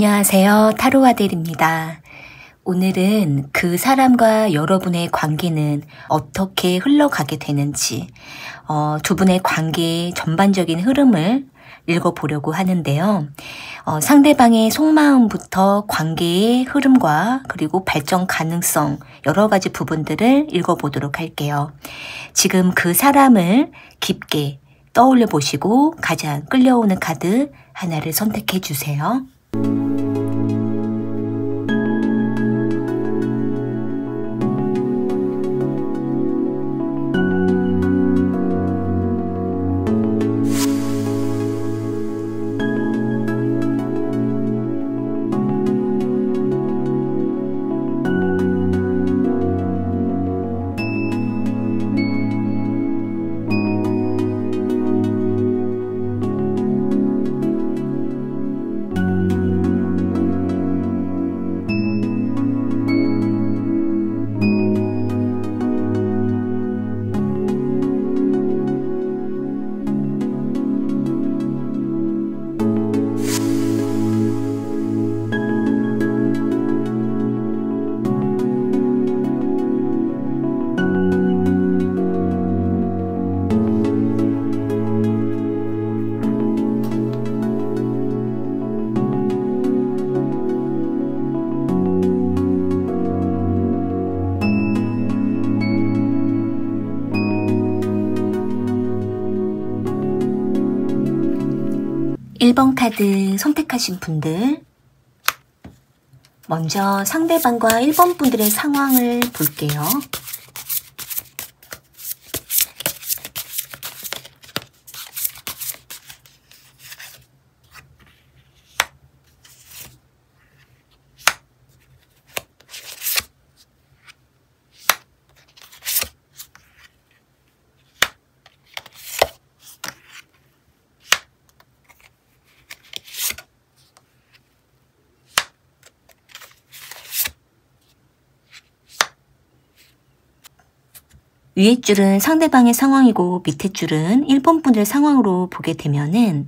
안녕하세요. 타로아델입니다. 오늘은 그 사람과 여러분의 관계는 어떻게 흘러가게 되는지 두 분의 관계의 전반적인 흐름을 읽어보려고 하는데요. 상대방의 속마음부터 관계의 흐름과 그리고 발전 가능성 여러 가지 부분들을 읽어보도록 할게요. 지금 그 사람을 깊게 떠올려 보시고 가장 끌려오는 카드 하나를 선택해 주세요. 일 번 카드 선택하신 분들, 먼저 상대방과 1번 분들의 상황을 볼게요. 위에 줄은 상대방의 상황이고 밑에 줄은 1번 분들의 상황으로 보게 되면은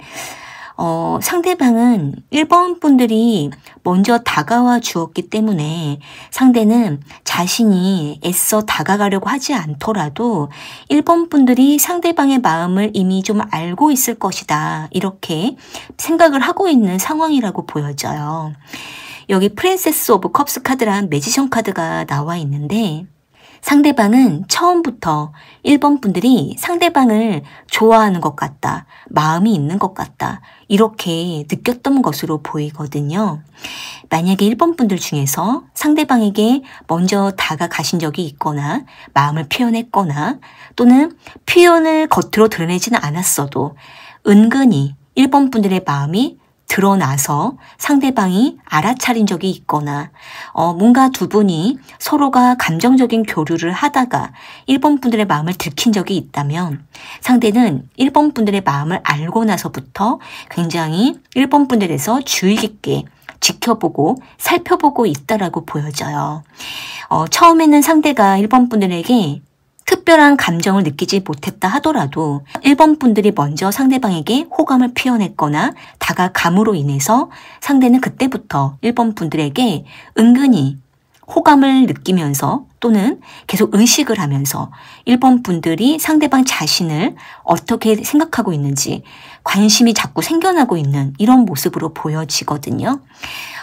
상대방은 1번 분들이 먼저 다가와 주었기 때문에 상대는 자신이 애써 다가가려고 하지 않더라도 1번 분들이 상대방의 마음을 이미 좀 알고 있을 것이다. 이렇게 생각을 하고 있는 상황이라고 보여져요. 여기 프린세스 오브 컵스 카드란 매지션 카드가 나와 있는데 상대방은 처음부터 1번 분들이 상대방을 좋아하는 것 같다, 마음이 있는 것 같다, 이렇게 느꼈던 것으로 보이거든요. 만약에 1번 분들 중에서 상대방에게 먼저 다가가신 적이 있거나 마음을 표현했거나 또는 표현을 겉으로 드러내지는 않았어도 은근히 1번 분들의 마음이 드러나서 상대방이 알아차린 적이 있거나 뭔가 두 분이 서로가 감정적인 교류를 하다가 1번 분들의 마음을 들킨 적이 있다면 상대는 1번 분들의 마음을 알고 나서부터 굉장히 1번 분들에서 주의 깊게 지켜보고 살펴보고 있다라고 보여져요. 처음에는 상대가 1번 분들에게 특별한 감정을 느끼지 못했다 하더라도 1번 분들이 먼저 상대방에게 호감을 표현했거나 다가감으로 인해서 상대는 그때부터 1번 분들에게 은근히 호감을 느끼면서 또는 계속 의식을 하면서 1번 분들이 상대방 자신을 어떻게 생각하고 있는지 관심이 자꾸 생겨나고 있는 이런 모습으로 보여지거든요.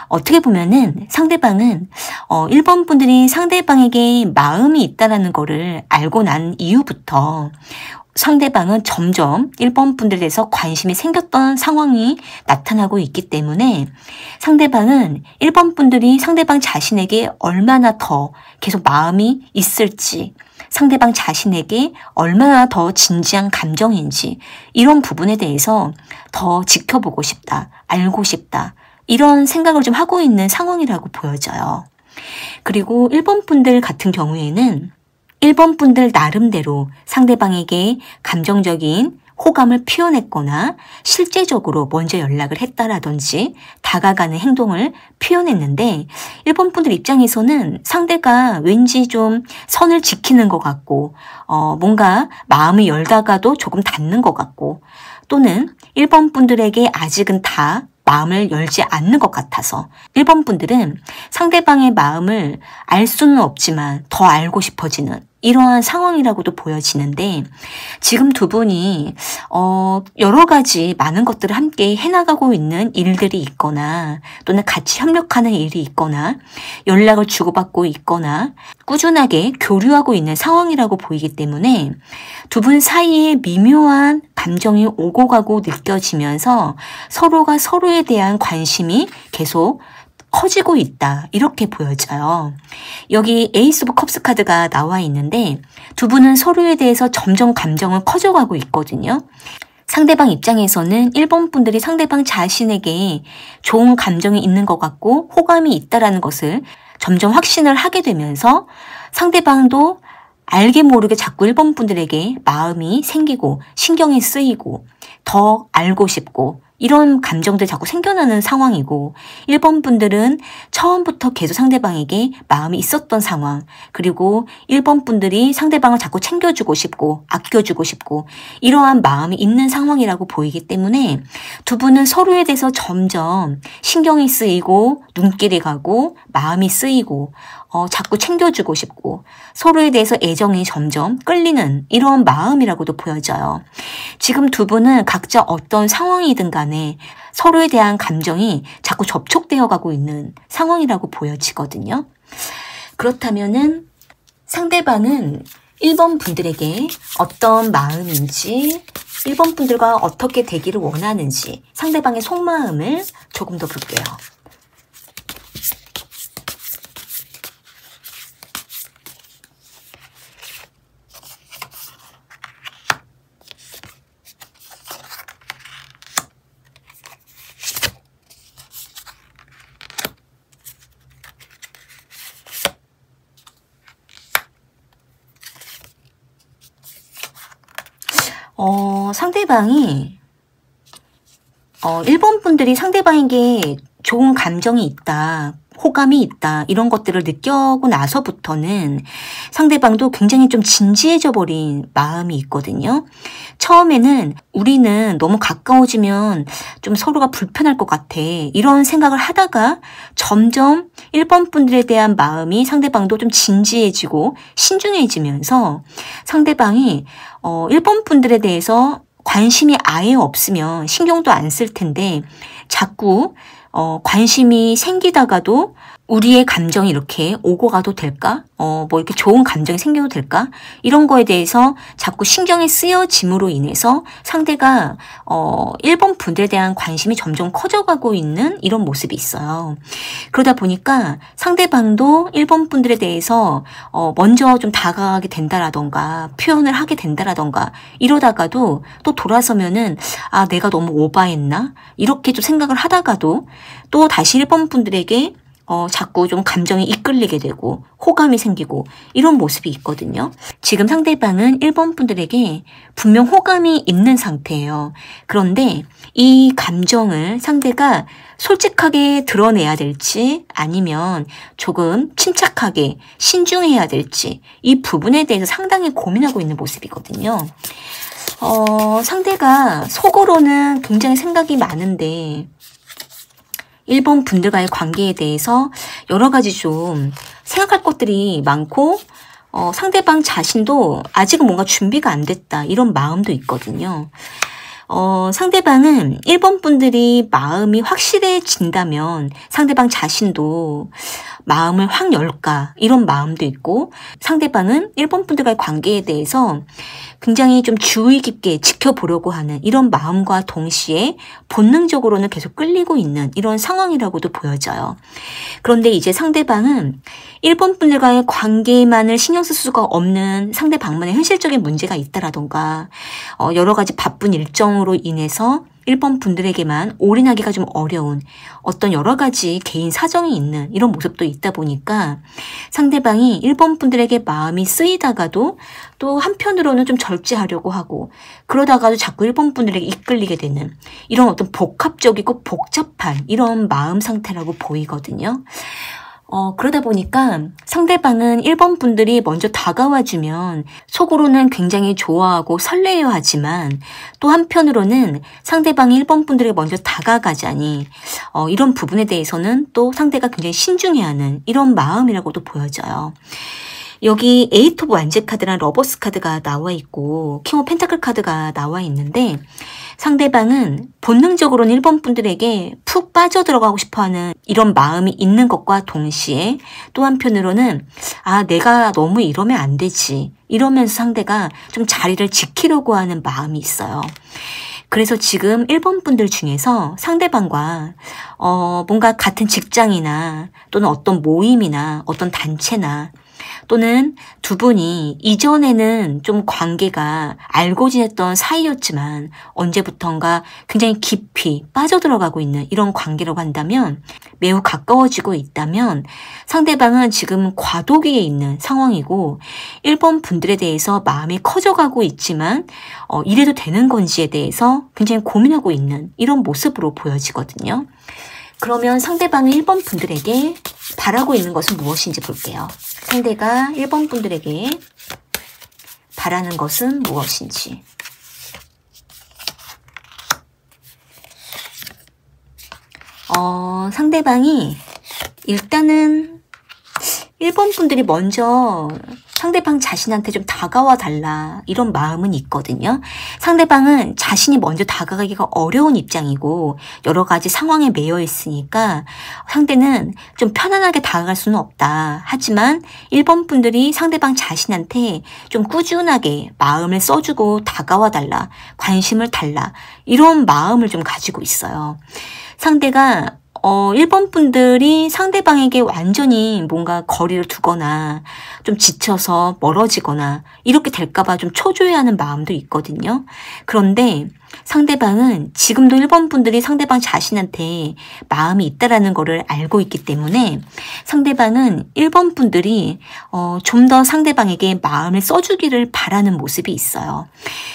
어떻게 보면은 상대방은 1번 분들이 상대방에게 마음이 있다는 거를 알고 난 이후부터 상대방은 점점 1번 분들에서 관심이 생겼던 상황이 나타나고 있기 때문에 상대방은 1번 분들이 상대방 자신에게 얼마나 더 계속 마음이 있을지 상대방 자신에게 얼마나 더 진지한 감정인지 이런 부분에 대해서 더 지켜보고 싶다, 알고 싶다 이런 생각을 좀 하고 있는 상황이라고 보여져요. 그리고 1번 분들 같은 경우에는 1번 분들 나름대로 상대방에게 감정적인 호감을 표현했거나 실제적으로 먼저 연락을 했다라든지 다가가는 행동을 표현했는데 1번 분들 입장에서는 상대가 왠지 좀 선을 지키는 것 같고 뭔가 마음을 열다가도 조금 닫는 것 같고 또는 1번 분들에게 아직은 다 마음을 열지 않는 것 같아서 1번 분들은 상대방의 마음을 알 수는 없지만 더 알고 싶어지는 이러한 상황이라고도 보여지는데 지금 두 분이 여러 가지 많은 것들을 함께 해나가고 있는 일들이 있거나 또는 같이 협력하는 일이 있거나 연락을 주고받고 있거나 꾸준하게 교류하고 있는 상황이라고 보이기 때문에 두 분 사이에 미묘한 감정이 오고 가고 느껴지면서 서로가 서로에 대한 관심이 계속 커지고 있다 이렇게 보여져요. 여기 에이스 오브 컵스 카드가 나와 있는데 두 분은 서로에 대해서 점점 감정은 커져가고 있거든요. 상대방 입장에서는 1번 분들이 상대방 자신에게 좋은 감정이 있는 것 같고 호감이 있다라는 것을 점점 확신을 하게 되면서 상대방도 알게 모르게 자꾸 1번 분들에게 마음이 생기고 신경이 쓰이고 더 알고 싶고 이런 감정들이 자꾸 생겨나는 상황이고 1번 분들은 처음부터 계속 상대방에게 마음이 있었던 상황 그리고 1번 분들이 상대방을 자꾸 챙겨주고 싶고 아껴주고 싶고 이러한 마음이 있는 상황이라고 보이기 때문에 두 분은 서로에 대해서 점점 신경이 쓰이고 눈길이 가고 마음이 쓰이고 자꾸 챙겨주고 싶고 서로에 대해서 애정이 점점 끌리는 이런 마음이라고도 보여져요. 지금 두 분은 각자 어떤 상황이든 간에 서로에 대한 감정이 자꾸 접촉되어 가고 있는 상황이라고 보여지거든요. 그렇다면은 상대방은 1번 분들에게 어떤 마음인지 1번 분들과 어떻게 되기를 원하는지 상대방의 속마음을 조금 더 볼게요. 상대방이 1번 분들이 상대방에게 좋은 감정이 있다, 호감이 있다 이런 것들을 느끼고 나서부터는 상대방도 굉장히 좀 진지해져 버린 마음이 있거든요. 처음에는 우리는 너무 가까워지면 좀 서로가 불편할 것 같아 이런 생각을 하다가 점점 1번 분들에 대한 마음이 상대방도 좀 진지해지고 신중해지면서 상대방이 1번 분들에 대해서 관심이 아예 없으면 신경도 안 쓸 텐데 자꾸 관심이 생기다가도 우리의 감정이 이렇게 오고 가도 될까? 뭐 이렇게 좋은 감정이 생겨도 될까? 이런 거에 대해서 자꾸 신경이 쓰여짐으로 인해서 상대가 1번 분들에 대한 관심이 점점 커져가고 있는 이런 모습이 있어요. 그러다 보니까 상대방도 1번 분들에 대해서 먼저 좀 다가가게 된다라던가 표현을 하게 된다라던가 이러다가도 또 돌아서면은 아 내가 너무 오바했나? 이렇게 좀 생각을 하다가도 또 다시 1번 분들에게 자꾸 좀 감정이 이끌리게 되고 호감이 생기고 이런 모습이 있거든요. 지금 상대방은 1번 분들에게 분명 호감이 있는 상태예요. 그런데 이 감정을 상대가 솔직하게 드러내야 될지 아니면 조금 침착하게 신중해야 될지 이 부분에 대해서 상당히 고민하고 있는 모습이거든요. 상대가 속으로는 굉장히 생각이 많은데 1번 분들과의 관계에 대해서 여러 가지 좀 생각할 것들이 많고 상대방 자신도 아직은 뭔가 준비가 안 됐다 이런 마음도 있거든요. 상대방은 1번 분들이 마음이 확실해진다면 상대방 자신도 마음을 확 열까 이런 마음도 있고 상대방은 1번 분들과의 관계에 대해서 굉장히 좀 주의 깊게 지켜보려고 하는 이런 마음과 동시에 본능적으로는 계속 끌리고 있는 이런 상황이라고도 보여져요. 그런데 이제 상대방은 1번 분들과의 관계만을 신경 쓸 수가 없는 상대방만의 현실적인 문제가 있다라던가 여러 가지 바쁜 일정으로 인해서 1번 분들에게만 올인하기가 좀 어려운 어떤 여러 가지 개인 사정이 있는 이런 모습도 있다 보니까 상대방이 1번 분들에게 마음이 쓰이다가도 또 한편으로는 좀 절제하려고 하고 그러다가도 자꾸 1번 분들에게 이끌리게 되는 이런 어떤 복합적이고 복잡한 이런 마음 상태라고 보이거든요. 그러다 보니까 상대방은 1번 분들이 먼저 다가와주면 속으로는 굉장히 좋아하고 설레어 하지만 또 한편으로는 상대방이 1번 분들이 먼저 다가가자니 이런 부분에 대해서는 또 상대가 굉장히 신중해하는 이런 마음이라고도 보여져요. 여기 에이트 오브 완제 카드랑 러버스 카드가 나와 있고 킹 오브 펜타클 카드가 나와 있는데 상대방은 본능적으로는 1번 분들에게 푹 빠져들어가고 싶어하는 이런 마음이 있는 것과 동시에 또 한편으로는 내가 너무 이러면 안 되지 이러면서 상대가 좀 자리를 지키려고 하는 마음이 있어요. 그래서 지금 1번 분들 중에서 상대방과 뭔가 같은 직장이나 또는 어떤 모임이나 어떤 단체나 또는 두 분이 이전에는 좀 관계가 알고 지냈던 사이였지만 언제부턴가 굉장히 깊이 빠져들어가고 있는 이런 관계라고 한다면 매우 가까워지고 있다면 상대방은 지금 과도기에 있는 상황이고 1번 분들에 대해서 마음이 커져가고 있지만 이래도 되는 건지에 대해서 굉장히 고민하고 있는 이런 모습으로 보여지거든요. 그러면 상대방은 1번 분들에게 바라고 있는 것은 무엇인지 볼게요. 상대가 1번 분들에게 바라는 것은 무엇인지. 상대방이 일단은 1번 분들이 먼저 상대방 자신한테 좀 다가와 달라 이런 마음은 있거든요. 상대방은 자신이 먼저 다가가기가 어려운 입장이고 여러 가지 상황에 매여 있으니까 상대는 좀 편안하게 다가갈 수는 없다. 하지만 1번 분들이 상대방 자신한테 좀 꾸준하게 마음을 써주고 다가와 달라, 관심을 달라 이런 마음을 좀 가지고 있어요. 상대가 1번 분들이 상대방에게 완전히 뭔가 거리를 두거나 좀 지쳐서 멀어지거나 이렇게 될까봐 좀 초조해하는 마음도 있거든요. 그런데 상대방은 지금도 1번 분들이 상대방 자신한테 마음이 있다라는 거를 알고 있기 때문에 상대방은 1번 분들이 좀 더 상대방에게 마음을 써주기를 바라는 모습이 있어요.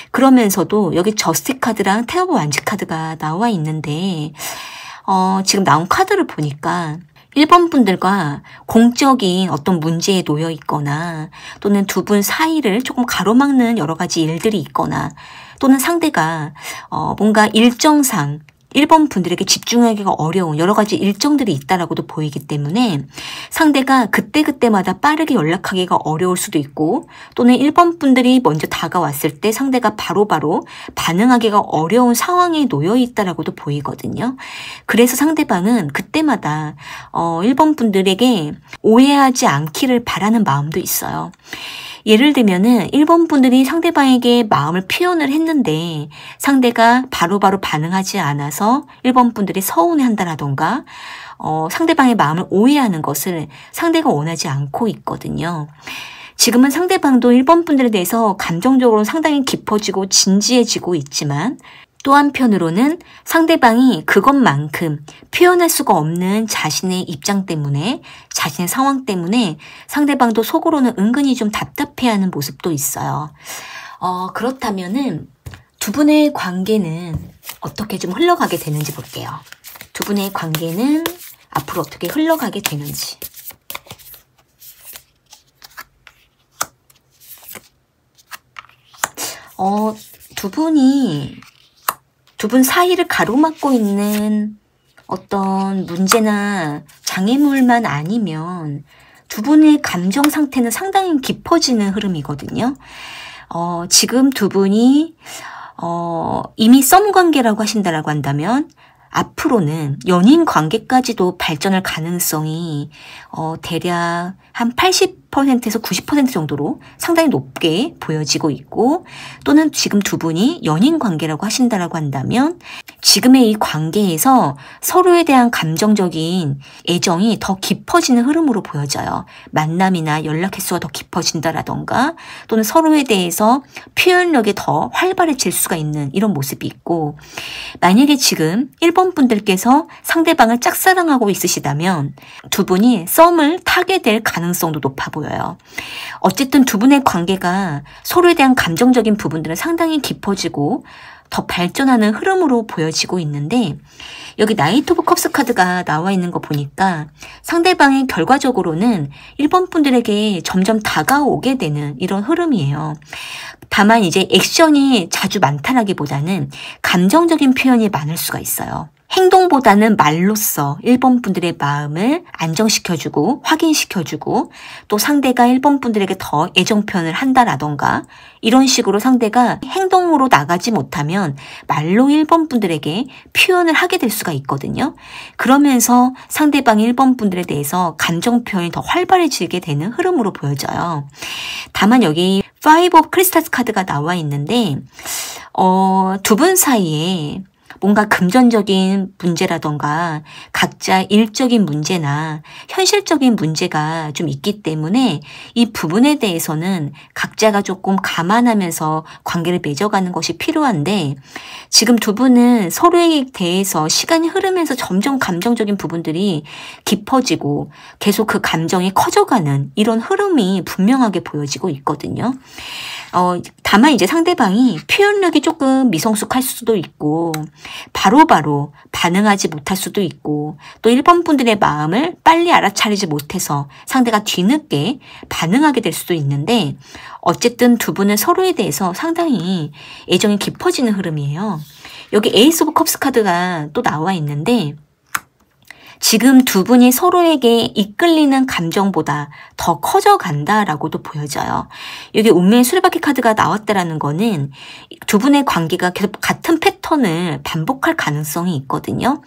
그러면서도 여기 저스티 카드랑 텐 오브 완즈 카드가 나와 있는데 지금 나온 카드를 보니까 1번 분들과 공적인 어떤 문제에 놓여 있거나 또는 두 분 사이를 조금 가로막는 여러 가지 일들이 있거나 또는 상대가 뭔가 일정상 1번 분들에게 집중하기가 어려운 여러 가지 일정들이 있다라고도 보이기 때문에 상대가 그때그때마다 빠르게 연락하기가 어려울 수도 있고 또는 1번 분들이 먼저 다가왔을 때 상대가 바로바로 반응하기가 어려운 상황에 놓여 있다라고도 보이거든요. 그래서 상대방은 그때마다 1번 분들에게 오해하지 않기를 바라는 마음도 있어요. 예를 들면은 1번 분들이 상대방에게 마음을 표현을 했는데 상대가 바로바로 반응하지 않아서 1번 분들이 서운해한다라던가 상대방의 마음을 오해하는 것을 상대가 원하지 않고 있거든요. 지금은 상대방도 1번 분들에 대해서 감정적으로 상당히 깊어지고 진지해지고 있지만 또 한편으로는 상대방이 그것만큼 표현할 수가 없는 자신의 입장 때문에 자신의 상황 때문에 상대방도 속으로는 은근히 좀 답답해하는 모습도 있어요. 그렇다면은 두 분의 관계는 어떻게 좀 흘러가게 되는지 볼게요. 두 분의 관계는 앞으로 어떻게 흘러가게 되는지. 두 분 사이를 가로막고 있는 어떤 문제나 장애물만 아니면 두 분의 감정 상태는 상당히 깊어지는 흐름이거든요. 지금 두 분이 이미 썸 관계라고 하신다라고 한다면 앞으로는 연인 관계까지도 발전할 가능성이 대략 한 80%에서 90% 정도로 상당히 높게 보여지고 있고 또는 지금 두 분이 연인 관계라고 하신다라고 한다면 지금의 이 관계에서 서로에 대한 감정적인 애정이 더 깊어지는 흐름으로 보여져요. 만남이나 연락 횟수가 더 깊어진다라던가 또는 서로에 대해서 표현력이 더 활발해질 수가 있는 이런 모습이 있고 만약에 지금 1번 분들께서 상대방을 짝사랑하고 있으시다면 두 분이 썸을 타게 될 가능성도 높아 보여요. 보여요. 어쨌든 두 분의 관계가 서로에 대한 감정적인 부분들은 상당히 깊어지고 더 발전하는 흐름으로 보여지고 있는데, 여기 나이트 오브 컵스 카드가 나와 있는 거 보니까 상대방이 결과적으로는 1번 분들에게 점점 다가오게 되는 이런 흐름이에요. 다만 이제 액션이 자주 많다라기보다는 감정적인 표현이 많을 수가 있어요. 행동보다는 말로써 1번 분들의 마음을 안정시켜주고 확인시켜주고, 또 상대가 1번 분들에게 더 애정 표현을 한다라던가, 이런 식으로 상대가 행동으로 나가지 못하면 말로 1번 분들에게 표현을 하게 될 수가 있거든요. 그러면서 상대방이 1번 분들에 대해서 감정 표현이 더 활발해지게 되는 흐름으로 보여져요. 다만 여기 5 of Crystals 카드가 나와 있는데, 두 분 사이에 뭔가 금전적인 문제라던가 각자 일적인 문제나 현실적인 문제가 좀 있기 때문에 이 부분에 대해서는 각자가 조금 감안하면서 관계를 맺어가는 것이 필요한데, 지금 두 분은 서로에 대해서 시간이 흐르면서 점점 감정적인 부분들이 깊어지고 계속 그 감정이 커져가는 이런 흐름이 분명하게 보여지고 있거든요. 다만 이제 상대방이 표현력이 조금 미성숙할 수도 있고 바로바로 반응하지 못할 수도 있고, 또 1번 분들의 마음을 빨리 알아차리지 못해서 상대가 뒤늦게 반응하게 될 수도 있는데, 어쨌든 두 분은 서로에 대해서 상당히 애정이 깊어지는 흐름이에요. 여기 에이스 오브 컵스 카드가 또 나와 있는데, 지금 두 분이 서로에게 이끌리는 감정보다 더 커져간다라고도 보여져요. 여기 운명의 수레바퀴 카드가 나왔다라는 거는 두 분의 관계가 계속 같은 패턴을 반복할 가능성이 있거든요.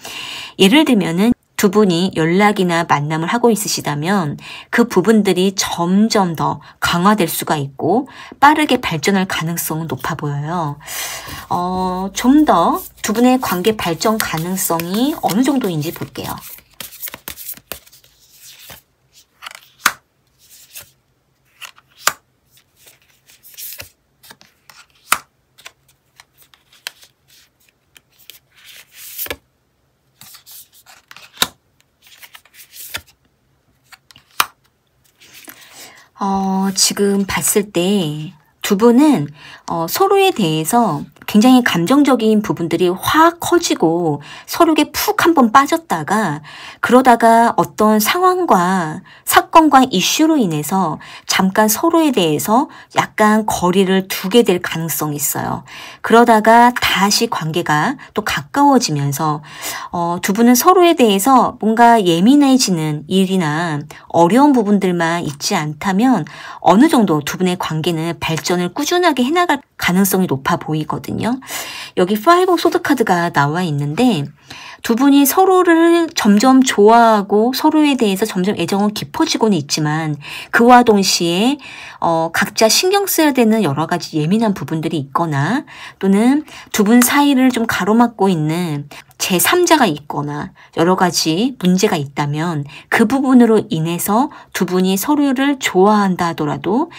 예를 들면은 두 분이 연락이나 만남을 하고 있으시다면 그 부분들이 점점 더 강화될 수가 있고 빠르게 발전할 가능성은 높아 보여요. 좀 더 두 분의 관계 발전 가능성이 어느 정도인지 볼게요. 지금 봤을 때 두 분은 서로에 대해서 굉장히 감정적인 부분들이 확 커지고 서로에게 푹 한번 빠졌다가, 그러다가 어떤 상황과 사건과 이슈로 인해서 잠깐 서로에 대해서 약간 거리를 두게 될 가능성이 있어요. 그러다가 다시 관계가 또 가까워지면서 두 분은 서로에 대해서 뭔가 예민해지는 일이나 어려운 부분들만 있지 않다면 어느 정도 두 분의 관계는 발전을 꾸준하게 해나갈 가능성이 높아 보이거든요. 여기 5 소드 카드가 나와 있는데, 두 분이 서로를 점점 좋아하고 서로에 대해서 점점 애정은 깊어지고는 있지만 그와 동시에 각자 신경 써야 되는 여러 가지 예민한 부분들이 있거나, 또는 두 분 사이를 좀 가로막고 있는 제3자가 있거나 여러 가지 문제가 있다면 그 부분으로 인해서 두 분이 서로를 좋아한다 하더라도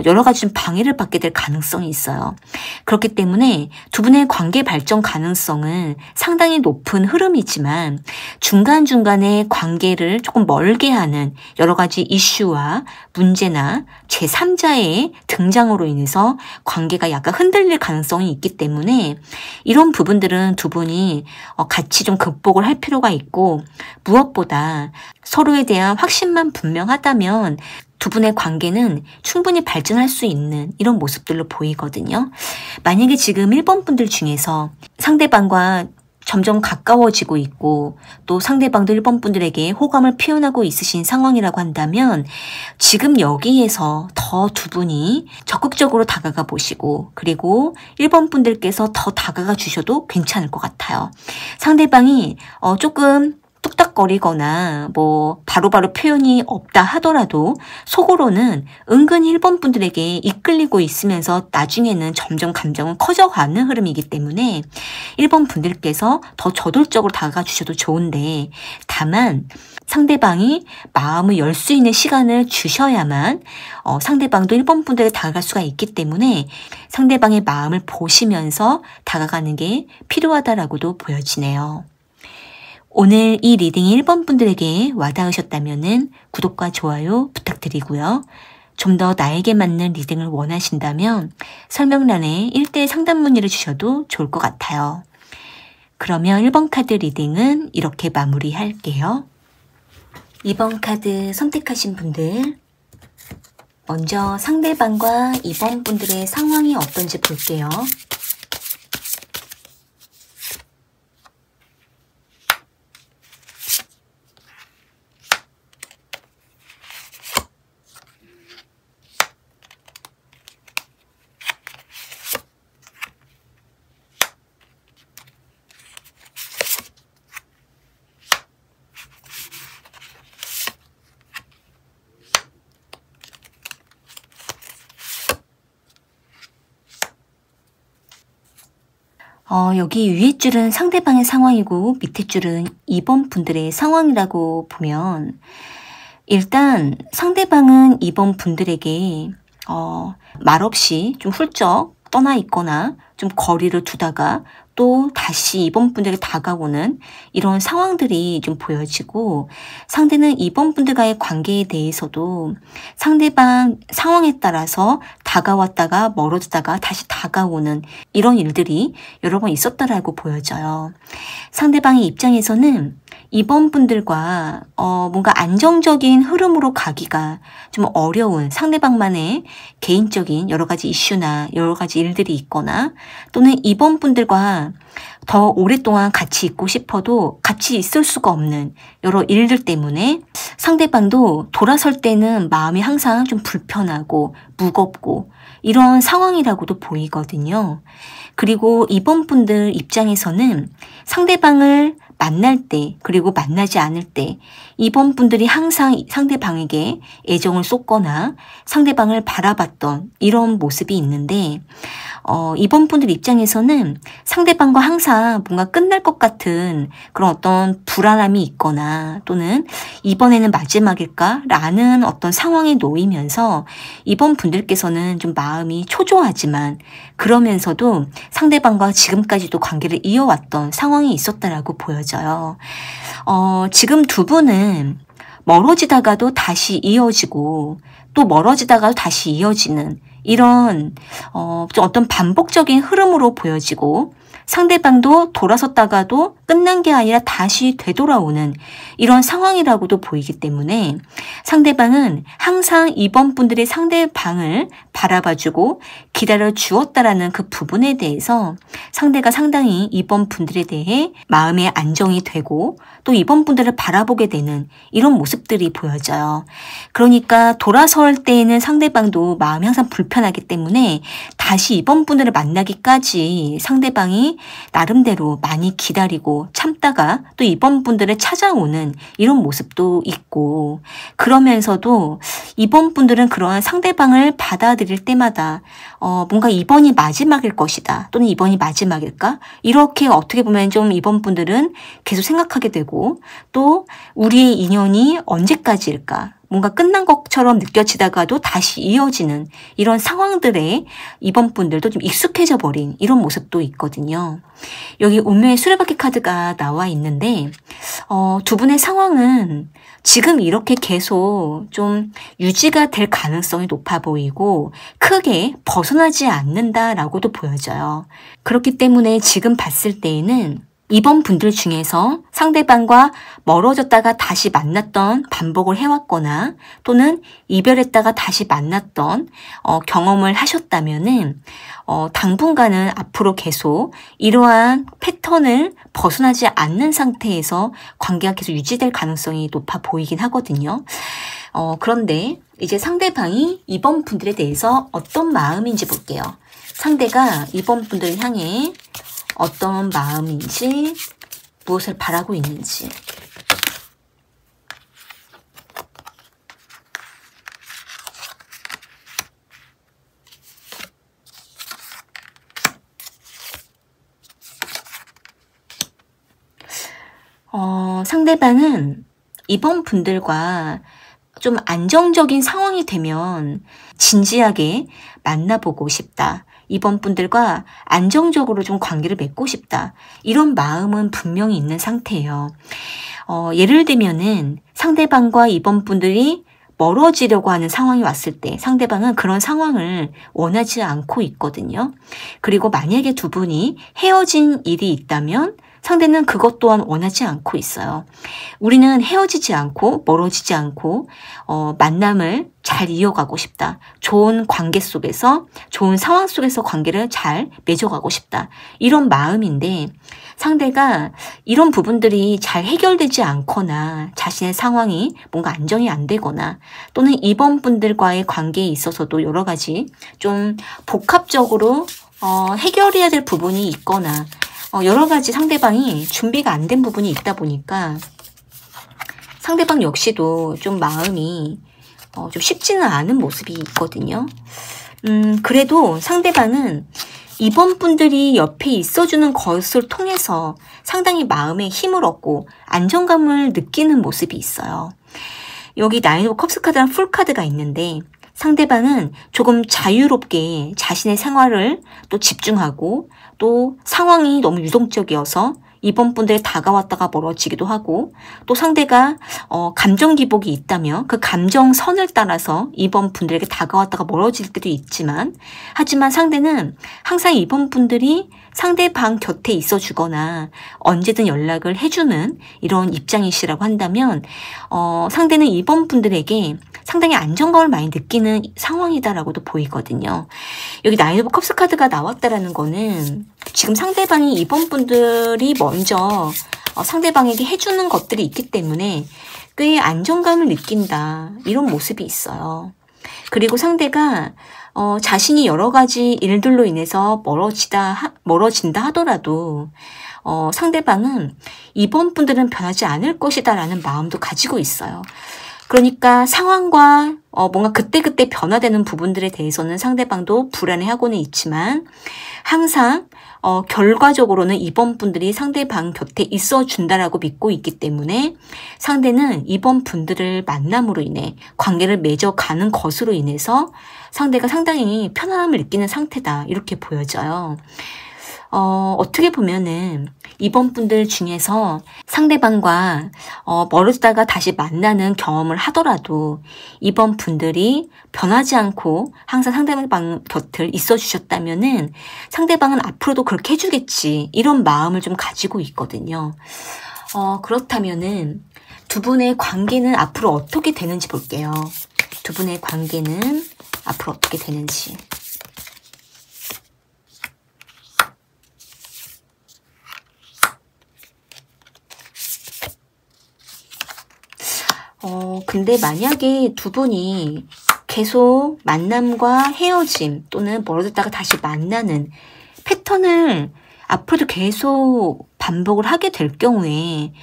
여러 가지 좀 방해를 받게 될 가능성이 있어요. 그렇기 때문에 두 분의 관계 발전 가능성은 상당히 높은 흐름이지만 중간중간에 관계를 조금 멀게 하는 여러 가지 이슈와 문제나 제3자의 등장으로 인해서 관계가 약간 흔들릴 가능성이 있기 때문에 이런 부분들은 두 분이 같이 좀 극복을 할 필요가 있고, 무엇보다 서로에 대한 확신만 분명하다면 두 분의 관계는 충분히 발전할 수 있는 이런 모습들로 보이거든요. 만약에 지금 1번 분들 중에서 상대방과 점점 가까워지고 있고 또 상대방도 1번 분들에게 호감을 표현하고 있으신 상황이라고 한다면 지금 여기에서 더 두 분이 적극적으로 다가가 보시고, 그리고 1번 분들께서 더 다가가 주셔도 괜찮을 것 같아요. 상대방이 조금 뚝딱거리거나 뭐 바로바로 표현이 없다 하더라도 속으로는 은근히 1번 분들에게 이끌리고 있으면서 나중에는 점점 감정은 커져가는 흐름이기 때문에 1번 분들께서 더 저돌적으로 다가가 주셔도 좋은데, 다만 상대방이 마음을 열 수 있는 시간을 주셔야만 상대방도 1번 분들에게 다가갈 수가 있기 때문에 상대방의 마음을 보시면서 다가가는 게 필요하다라고도 보여지네요. 오늘 이 리딩이 1번 분들에게 와닿으셨다면 구독과 좋아요 부탁드리고요. 좀 더 나에게 맞는 리딩을 원하신다면 설명란에 1대1 상담 문의를 주셔도 좋을 것 같아요. 그러면 1번 카드 리딩은 이렇게 마무리할게요. 2번 카드 선택하신 분들, 먼저 상대방과 2번 분들의 상황이 어떤지 볼게요. 여기 위에 줄은 상대방의 상황이고 밑에 줄은 2번 분들의 상황이라고 보면 일단 상대방은 2번 분들에게 말없이 좀 훌쩍 떠나 있거나 좀 거리를 두다가 또 다시 2번 분들에게 다가오는 이런 상황들이 좀 보여지고, 상대는 2번 분들과의 관계에 대해서도 상대방 상황에 따라서 다가왔다가 멀어지다가 다시 다가오는 이런 일들이 여러 번 있었다라고 보여져요. 상대방의 입장에서는 2번 분들과 뭔가 안정적인 흐름으로 가기가 좀 어려운, 상대방만의 개인적인 여러 가지 이슈나 여러 가지 일들이 있거나, 또는 2번 분들과 더 오랫동안 같이 있고 싶어도 같이 있을 수가 없는 여러 일들 때문에 상대방도 돌아설 때는 마음이 항상 좀 불편하고 무겁고 이런 상황이라고도 보이거든요. 그리고 2번 분들 입장에서는 상대방을 만날 때 그리고 만나지 않을 때 2번 분들이 항상 상대방에게 애정을 쏟거나 상대방을 바라봤던 이런 모습이 있는데, 2번 분들 입장에서는 상대방과 항상 뭔가 끝날 것 같은 그런 어떤 불안함이 있거나, 또는 이번에는 마지막일까? 라는 어떤 상황에 놓이면서 2번 분들께서는 좀 마음이 초조하지만 그러면서도 상대방과 지금까지도 관계를 이어왔던 상황이 있었다라고 보여져요. 지금 두 분은 멀어지다가도 다시 이어지고 또 멀어지다가도 다시 이어지는 이런 좀 어떤 반복적인 흐름으로 보여지고, 상대방도 돌아섰다가도 끝난 게 아니라 다시 되돌아오는 이런 상황이라고도 보이기 때문에 상대방은 항상 2번 분들이 상대방을 바라봐주고 기다려 주었다라는 그 부분에 대해서 상대가 상당히 2번 분들에 대해 마음의 안정이 되고 또 2번 분들을 바라보게 되는 이런 모습들이 보여져요. 그러니까 돌아설 때에는 상대방도 마음이 항상 불편하기 때문에 다시 2번 분들을 만나기까지 상대방이 나름대로 많이 기다리고 참다가 또 2번 분들을 찾아오는 이런 모습도 있고, 그러면서도 2번 분들은 그러한 상대방을 받아들일 때마다 뭔가 이번이 마지막일 것이다, 또는 이번이 마지막일까? 이렇게 어떻게 보면 좀 2번 분들은 계속 생각하게 되고, 또 우리의 인연이 언제까지일까? 뭔가 끝난 것처럼 느껴지다가도 다시 이어지는 이런 상황들에 2번 분들도 좀 익숙해져 버린 이런 모습도 있거든요. 여기 운명의 수레바퀴 카드가 나와 있는데 두 분의 상황은 지금 이렇게 계속 좀 유지가 될 가능성이 높아 보이고 크게 벗어나지 않는다라고도 보여져요. 그렇기 때문에 지금 봤을 때에는 2번 분들 중에서 상대방과 멀어졌다가 다시 만났던 반복을 해왔거나, 또는 이별했다가 다시 만났던 경험을 하셨다면은 당분간은 앞으로 계속 이러한 패턴을 벗어나지 않는 상태에서 관계가 계속 유지될 가능성이 높아 보이긴 하거든요. 그런데 이제 상대방이 2번 분들에 대해서 어떤 마음인지 볼게요. 상대가 2번 분들을 향해 어떤 마음인지, 무엇을 바라고 있는지. 상대방은 2번 분들과 좀 안정적인 상황이 되면 진지하게 만나보고 싶다, 이번 분들과 안정적으로 좀 관계를 맺고 싶다. 이런 마음은 분명히 있는 상태예요. 예를 들면은 상대방과 이번 분들이 멀어지려고 하는 상황이 왔을 때 상대방은 그런 상황을 원하지 않고 있거든요. 그리고 만약에 두 분이 헤어진 일이 있다면 상대는 그것 또한 원하지 않고 있어요. 우리는 헤어지지 않고 멀어지지 않고 만남을 잘 이어가고 싶다. 좋은 관계 속에서 좋은 상황 속에서 관계를 잘 맺어가고 싶다. 이런 마음인데 상대가 이런 부분들이 잘 해결되지 않거나 자신의 상황이 뭔가 안정이 안 되거나 또는 이번 분들과의 관계에 있어서도 여러 가지 좀 복합적으로 해결해야 될 부분이 있거나 여러 가지 상대방이 준비가 안 된 부분이 있다 보니까 상대방 역시도 좀 마음이 좀 쉽지는 않은 모습이 있거든요. 그래도 상대방은 이번 분들이 옆에 있어주는 것을 통해서 상당히 마음에 힘을 얻고 안정감을 느끼는 모습이 있어요. 여기 나인 오브 컵스 카드랑 풀 카드가 있는데 상대방은 조금 자유롭게 자신의 생활을 또 집중하고 또 상황이 너무 유동적이어서 이번 분들이 다가왔다가 멀어지기도 하고 또 상대가 감정 기복이 있다면 그 감정선을 따라서 이번 분들에게 다가왔다가 멀어질 때도 있지만 하지만 상대는 항상 이번 분들이 상대방 곁에 있어 주거나 언제든 연락을 해주는 이런 입장이시라고 한다면 상대는 이번 분들에게 상당히 안정감을 많이 느끼는 상황이다라고도 보이거든요. 여기 나인 오브 컵스 카드가 나왔다라는 거는 지금 상대방이 이번 분들이 먼저 상대방에게 해주는 것들이 있기 때문에 꽤 안정감을 느낀다. 이런 모습이 있어요. 그리고 상대가 자신이 여러 가지 일들로 인해서 멀어진다 하더라도 상대방은 이번 분들은 변하지 않을 것이다 라는 마음도 가지고 있어요. 그러니까 상황과 뭔가 그때그때 변화되는 부분들에 대해서는 상대방도 불안해하고는 있지만 항상 결과적으로는 이번 분들이 상대방 곁에 있어준다라고 믿고 있기 때문에 상대는 이번 분들을 만남으로 인해 관계를 맺어가는 것으로 인해서 상대가 상당히 편안함을 느끼는 상태다 이렇게 보여져요. 어떻게 보면은 이번 분들 중에서 상대방과 멀어지다가 다시 만나는 경험을 하더라도 이번 분들이 변하지 않고 항상 상대방 곁을 있어 주셨다면은 상대방은 앞으로도 그렇게 해주겠지 이런 마음을 좀 가지고 있거든요. 그렇다면은 두 분의 관계는 앞으로 어떻게 되는지 볼게요. 두 분의 관계는 앞으로 어떻게 되는지. 근데 만약에 두 분이 계속 만남과 헤어짐 또는 멀어졌다가 다시 만나는 패턴을 앞으로도 계속 반복을 하게 될 경우에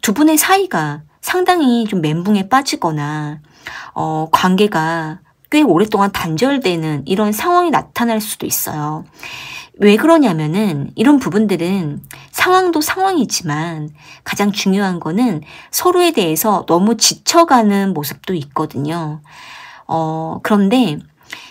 두 분의 사이가 상당히 좀 멘붕에 빠지거나 관계가 꽤 오랫동안 단절되는 이런 상황이 나타날 수도 있어요. 왜 그러냐면은 이런 부분들은 상황도 상황이지만 가장 중요한 거는 서로에 대해서 너무 지쳐가는 모습도 있거든요. 그런데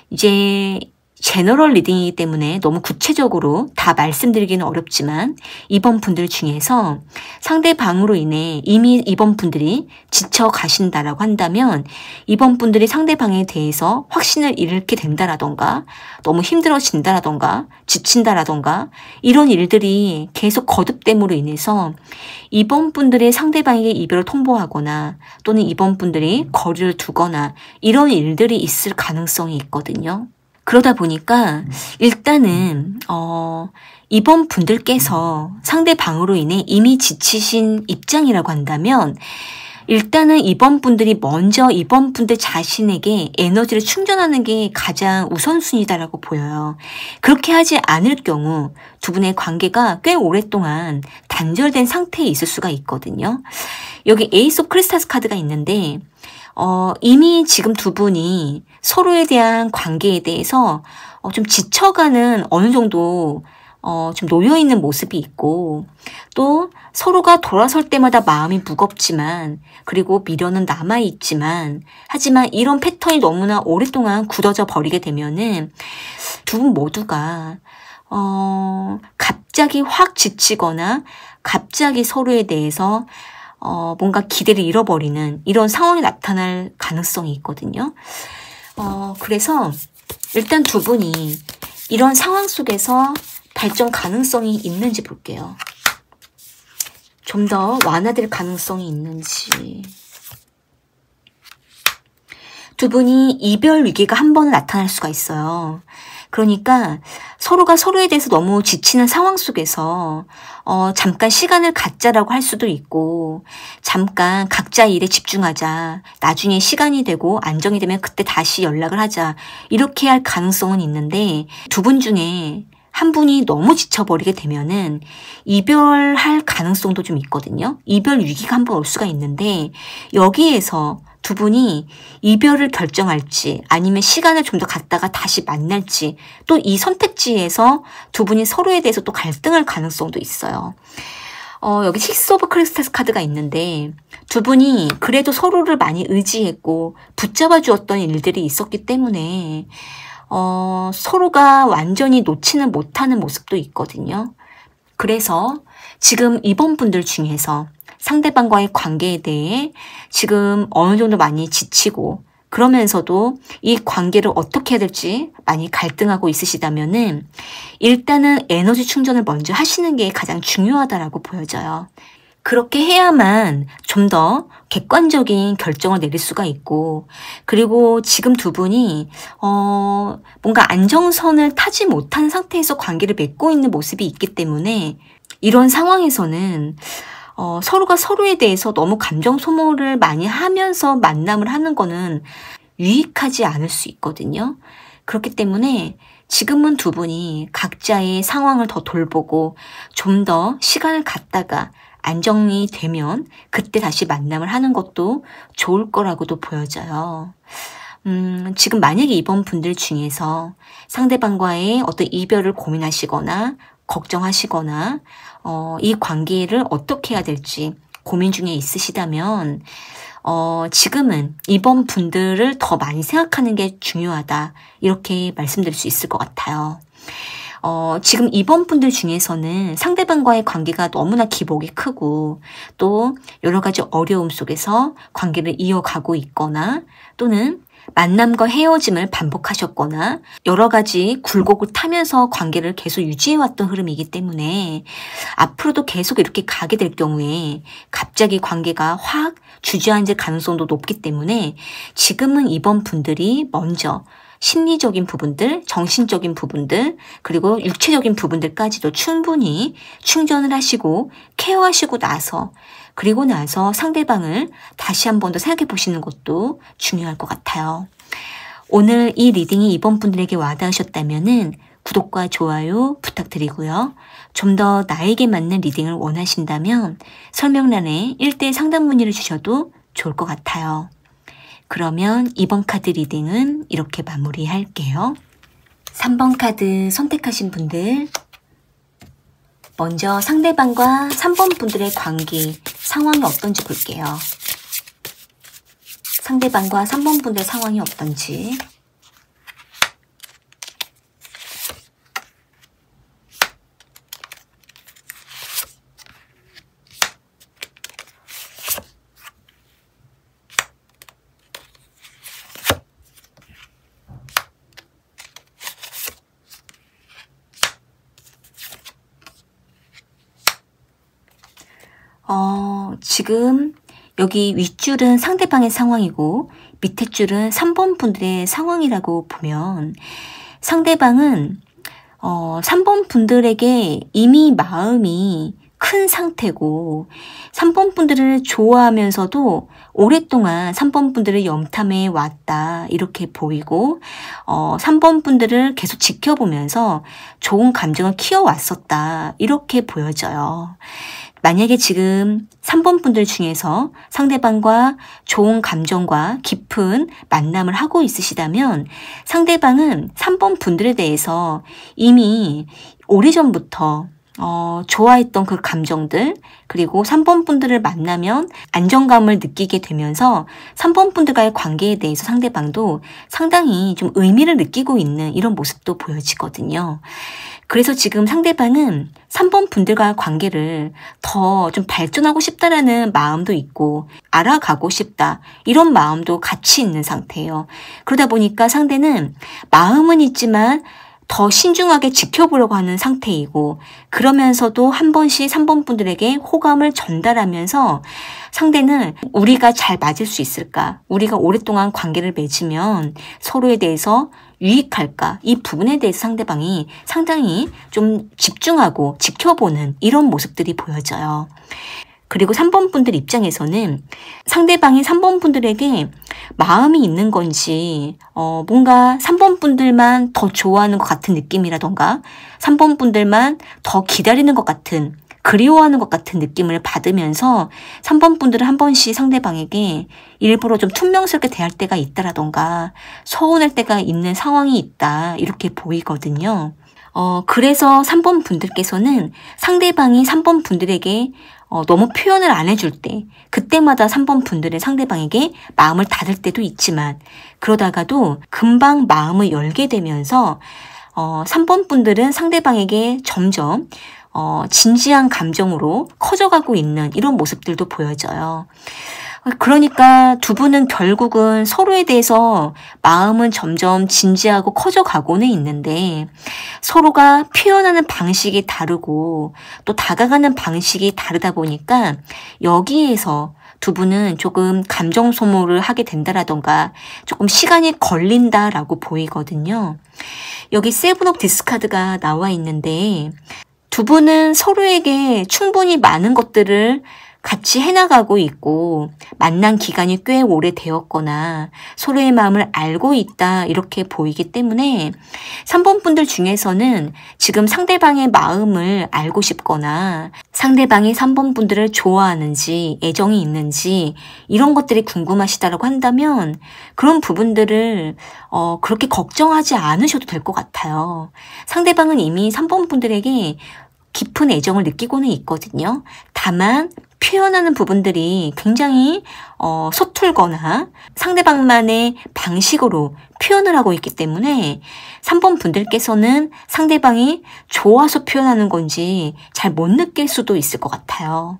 이제 제너럴 리딩이기 때문에 너무 구체적으로 다 말씀드리기는 어렵지만 이번 분들 중에서 상대방으로 인해 이미 이번 분들이 지쳐 가신다라고 한다면 이번 분들이 상대방에 대해서 확신을 잃게 된다라던가 너무 힘들어진다라던가 지친다라던가 이런 일들이 계속 거듭됨으로 인해서 이번 분들이 상대방에게 이별을 통보하거나 또는 이번 분들이 거리를 두거나 이런 일들이 있을 가능성이 있거든요. 그러다 보니까 일단은 이번 분들께서 상대방으로 인해 이미 지치신 입장이라고 한다면 일단은 이번 분들이 먼저 이번 분들 자신에게 에너지를 충전하는 게 가장 우선순위다라고 보여요. 그렇게 하지 않을 경우 두 분의 관계가 꽤 오랫동안 단절된 상태에 있을 수가 있거든요. 여기 에이스 오브 크리스탈스 카드가 있는데 이미 지금 두 분이 서로에 대한 관계에 대해서 좀 지쳐가는 어느 정도 좀 놓여있는 모습이 있고 또 서로가 돌아설 때마다 마음이 무겁지만 그리고 미련은 남아있지만 하지만 이런 패턴이 너무나 오랫동안 굳어져 버리게 되면은 두 분 모두가 갑자기 확 지치거나 갑자기 서로에 대해서 뭔가 기대를 잃어버리는 이런 상황이 나타날 가능성이 있거든요. 그래서 일단 두 분이 이런 상황 속에서 발전 가능성이 있는지 볼게요. 좀 더 완화될 가능성이 있는지. 두 분이 이별 위기가 한 번은 나타날 수가 있어요. 그러니까 서로가 서로에 대해서 너무 지치는 상황 속에서 잠깐 시간을 갖자라고 할 수도 있고 잠깐 각자의 일에 집중하자. 나중에 시간이 되고 안정이 되면 그때 다시 연락을 하자. 이렇게 할 가능성은 있는데 두 분 중에 한 분이 너무 지쳐버리게 되면은 이별할 가능성도 좀 있거든요. 이별 위기가 한 번 올 수가 있는데 여기에서 두 분이 이별을 결정할지 아니면 시간을 좀 더 갖다가 다시 만날지 또 이 선택지에서 두 분이 서로에 대해서 또 갈등할 가능성도 있어요. 여기 식스 오브 크리스탈스 카드가 있는데 두 분이 그래도 서로를 많이 의지했고 붙잡아 주었던 일들이 있었기 때문에 서로가 완전히 놓지는 못하는 모습도 있거든요. 그래서 지금 이번 분들 중에서 상대방과의 관계에 대해 지금 어느 정도 많이 지치고 그러면서도 이 관계를 어떻게 해야 될지 많이 갈등하고 있으시다면은 일단은 에너지 충전을 먼저 하시는 게 가장 중요하다라고 보여져요. 그렇게 해야만 좀 더 객관적인 결정을 내릴 수가 있고 그리고 지금 두 분이 뭔가 안정선을 타지 못한 상태에서 관계를 맺고 있는 모습이 있기 때문에 이런 상황에서는 서로가 서로에 대해서 너무 감정 소모를 많이 하면서 만남을 하는 거는 유익하지 않을 수 있거든요. 그렇기 때문에 지금은 두 분이 각자의 상황을 더 돌보고 좀 더 시간을 갖다가 안정이 되면 그때 다시 만남을 하는 것도 좋을 거라고도 보여져요. 지금 만약에 이번 분들 중에서 상대방과의 어떤 이별을 고민하시거나 걱정하시거나 이 관계를 어떻게 해야 될지 고민 중에 있으시다면 지금은 이번 분들을 더 많이 생각하는 게 중요하다 이렇게 말씀드릴 수 있을 것 같아요. 지금 이번 분들 중에서는 상대방과의 관계가 너무나 기복이 크고 또 여러 가지 어려움 속에서 관계를 이어가고 있거나 또는 만남과 헤어짐을 반복하셨거나 여러 가지 굴곡을 타면서 관계를 계속 유지해왔던 흐름이기 때문에 앞으로도 계속 이렇게 가게 될 경우에 갑자기 관계가 확 주저앉을 가능성도 높기 때문에 지금은 이번 분들이 먼저 심리적인 부분들, 정신적인 부분들, 그리고 육체적인 부분들까지도 충분히 충전을 하시고 케어하시고 나서 그리고 나서 상대방을 다시 한 번 더 생각해 보시는 것도 중요할 것 같아요. 오늘 이 리딩이 이번 분들에게 와닿으셨다면은 구독과 좋아요 부탁드리고요. 좀 더 나에게 맞는 리딩을 원하신다면 설명란에 1대1 상담 문의를 주셔도 좋을 것 같아요. 그러면 이번 카드 리딩은 이렇게 마무리할게요. 3번 카드 선택하신 분들 먼저 상대방과 3번 분들의 관계 상황이 어떤지 볼게요. 상대방과 3번 분들의 상황이 어떤지 지금 여기 윗줄은 상대방의 상황이고 밑에 줄은 3번 분들의 상황이라고 보면 상대방은 3번 분들에게 이미 마음이 큰 상태고 3번 분들을 좋아하면서도 오랫동안 3번 분들을 염탐해 왔다 이렇게 보이고 3번 분들을 계속 지켜보면서 좋은 감정을 키워왔었다 이렇게 보여져요. 만약에 지금 3번 분들 중에서 상대방과 좋은 감정과 깊은 만남을 하고 있으시다면 상대방은 3번 분들에 대해서 이미 오래전부터 좋아했던 그 감정들, 그리고 3번 분들을 만나면 안정감을 느끼게 되면서 3번 분들과의 관계에 대해서 상대방도 상당히 좀 의미를 느끼고 있는 이런 모습도 보여지거든요. 그래서 지금 상대방은 3번 분들과의 관계를 더 좀 발전하고 싶다라는 마음도 있고 알아가고 싶다 이런 마음도 같이 있는 상태예요. 그러다 보니까 상대는 마음은 있지만 더 신중하게 지켜보려고 하는 상태이고 그러면서도 한 번씩 3번 분들에게 호감을 전달하면서 상대는 우리가 잘 맞을 수 있을까? 우리가 오랫동안 관계를 맺으면 서로에 대해서 유익할까? 이 부분에 대해서 상대방이 상당히 좀 집중하고 지켜보는 이런 모습들이 보여져요. 그리고 3번 분들 입장에서는 상대방이 3번 분들에게 마음이 있는 건지 뭔가 3번 분들만 더 좋아하는 것 같은 느낌이라던가 3번 분들만 더 기다리는 것 같은 그리워하는 것 같은 느낌을 받으면서 3번 분들은 한 번씩 상대방에게 일부러 좀 퉁명스럽게 대할 때가 있다라던가 서운할 때가 있는 상황이 있다 이렇게 보이거든요. 그래서 3번 분들께서는 상대방이 3번 분들에게 너무 표현을 안 해줄 때 그때마다 3번 분들의 상대방에게 마음을 닫을 때도 있지만 그러다가도 금방 마음을 열게 되면서 3번 분들은 상대방에게 점점 진지한 감정으로 커져가고 있는 이런 모습들도 보여져요. 그러니까 두 분은 결국은 서로에 대해서 마음은 점점 진지하고 커져가고는 있는데 서로가 표현하는 방식이 다르고 또 다가가는 방식이 다르다 보니까 여기에서 두 분은 조금 감정 소모를 하게 된다라던가 조금 시간이 걸린다라고 보이거든요. 여기 세븐 오브 디스카드가 나와 있는데 두 분은 서로에게 충분히 많은 것들을 같이 해나가고 있고 만난 기간이 꽤 오래되었거나 서로의 마음을 알고 있다 이렇게 보이기 때문에 3번 분들 중에서는 지금 상대방의 마음을 알고 싶거나 상대방이 3번 분들을 좋아하는지 애정이 있는지 이런 것들이 궁금하시다라고 한다면 그런 부분들을 그렇게 걱정하지 않으셔도 될 것 같아요. 상대방은 이미 3번 분들에게 깊은 애정을 느끼고는 있거든요. 다만 표현하는 부분들이 굉장히 서툴거나 상대방만의 방식으로 표현을 하고 있기 때문에 3번 분들께서는 상대방이 좋아서 표현하는 건지 잘 못 느낄 수도 있을 것 같아요.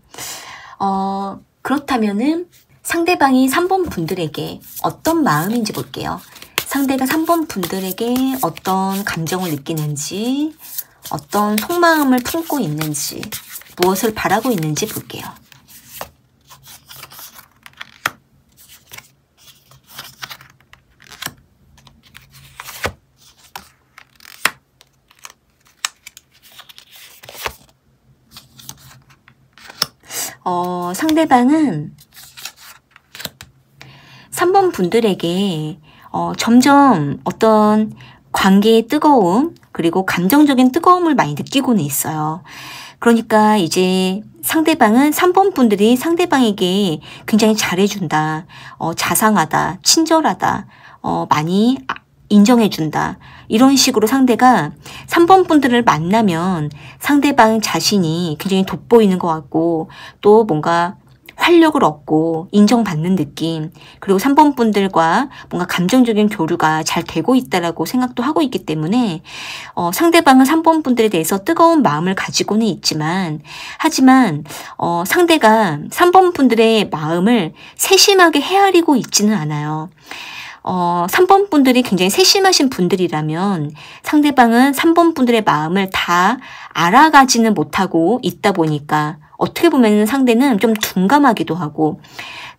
그렇다면은 상대방이 3번 분들에게 어떤 마음인지 볼게요. 상대가 3번 분들에게 어떤 감정을 느끼는지 어떤 속마음을 품고 있는지 무엇을 바라고 있는지 볼게요. 상대방은 3번 분들에게 점점 어떤 관계의 뜨거움 그리고 감정적인 뜨거움을 많이 느끼고는 있어요. 그러니까 이제 상대방은 3번 분들이 상대방에게 굉장히 잘해준다, 자상하다, 친절하다, 많이 인정해준다. 이런 식으로 상대가 3번 분들을 만나면 상대방 자신이 굉장히 돋보이는 것 같고 또 뭔가 활력을 얻고 인정받는 느낌 그리고 3번 분들과 뭔가 감정적인 교류가 잘 되고 있다라고 생각도 하고 있기 때문에 상대방은 3번 분들에 대해서 뜨거운 마음을 가지고는 있지만 하지만 상대가 3번 분들의 마음을 세심하게 헤아리고 있지는 않아요. 3번 분들이 굉장히 세심하신 분들이라면 상대방은 3번 분들의 마음을 다 알아가지는 못하고 있다 보니까 어떻게 보면 상대는 좀 둔감하기도 하고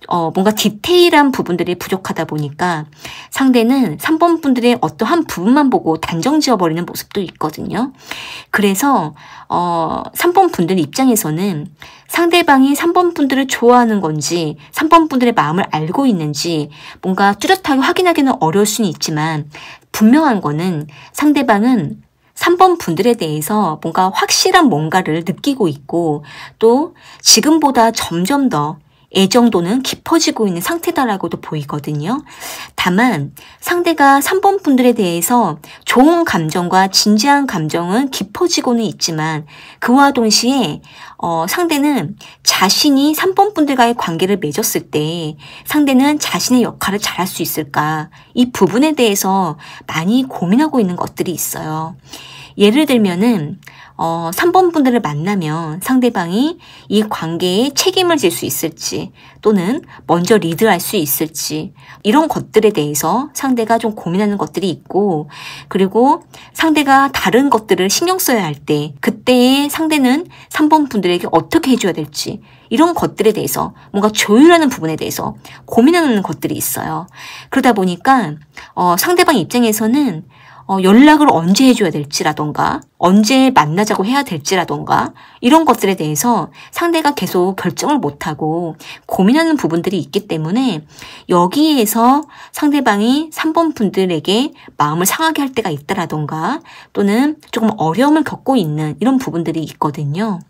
뭔가 디테일한 부분들이 부족하다 보니까 상대는 3번 분들의 어떠한 부분만 보고 단정 지어버리는 모습도 있거든요. 그래서 3번 분들 입장에서는 상대방이 3번 분들을 좋아하는 건지 3번 분들의 마음을 알고 있는지 뭔가 뚜렷하게 확인하기는 어려울 수는 있지만 분명한 거는 상대방은 3번 분들에 대해서 뭔가 확실한 뭔가를 느끼고 있고 또 지금보다 점점 더 애정도는 깊어지고 있는 상태다라고도 보이거든요. 다만 상대가 3번 분들에 대해서 좋은 감정과 진지한 감정은 깊어지고는 있지만 그와 동시에 상대는 자신이 3번 분들과의 관계를 맺었을 때 상대는 자신의 역할을 잘할 수 있을까? 이 부분에 대해서 많이 고민하고 있는 것들이 있어요. 예를 들면은 3번 분들을 만나면 상대방이 이 관계에 책임을 질 수 있을지 또는 먼저 리드할 수 있을지 이런 것들에 대해서 상대가 좀 고민하는 것들이 있고 그리고 상대가 다른 것들을 신경 써야 할 때 그때의 상대는 3번 분들에게 어떻게 해줘야 될지 이런 것들에 대해서 뭔가 조율하는 부분에 대해서 고민하는 것들이 있어요. 그러다 보니까 상대방 입장에서는 연락을 언제 해줘야 될지라던가 언제 만나자고 해야 될지라던가 이런 것들에 대해서 상대가 계속 결정을 못하고 고민하는 부분들이 있기 때문에 여기에서 상대방이 3번 분들에게 마음을 상하게 할 때가 있다라던가 또는 조금 어려움을 겪고 있는 이런 부분들이 있거든요.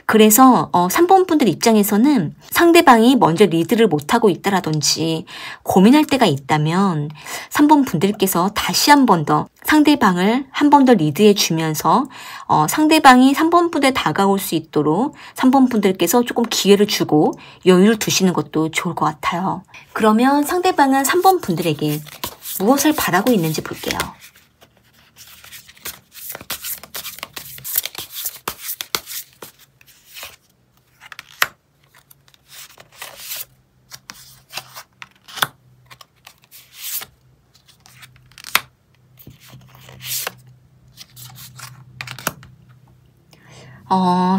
그래서 3번 분들 입장에서는 상대방이 먼저 리드를 못하고 있다라든지 고민할 때가 있다면 3번 분들께서 다시 한 번 더 상대방을 한 번 더 리드해 주면서 상대방이 3번 분들에 다가올 수 있도록 3번 분들께서 조금 기회를 주고 여유를 두시는 것도 좋을 것 같아요. 그러면 상대방은 3번 분들에게 무엇을 바라고 있는지 볼게요.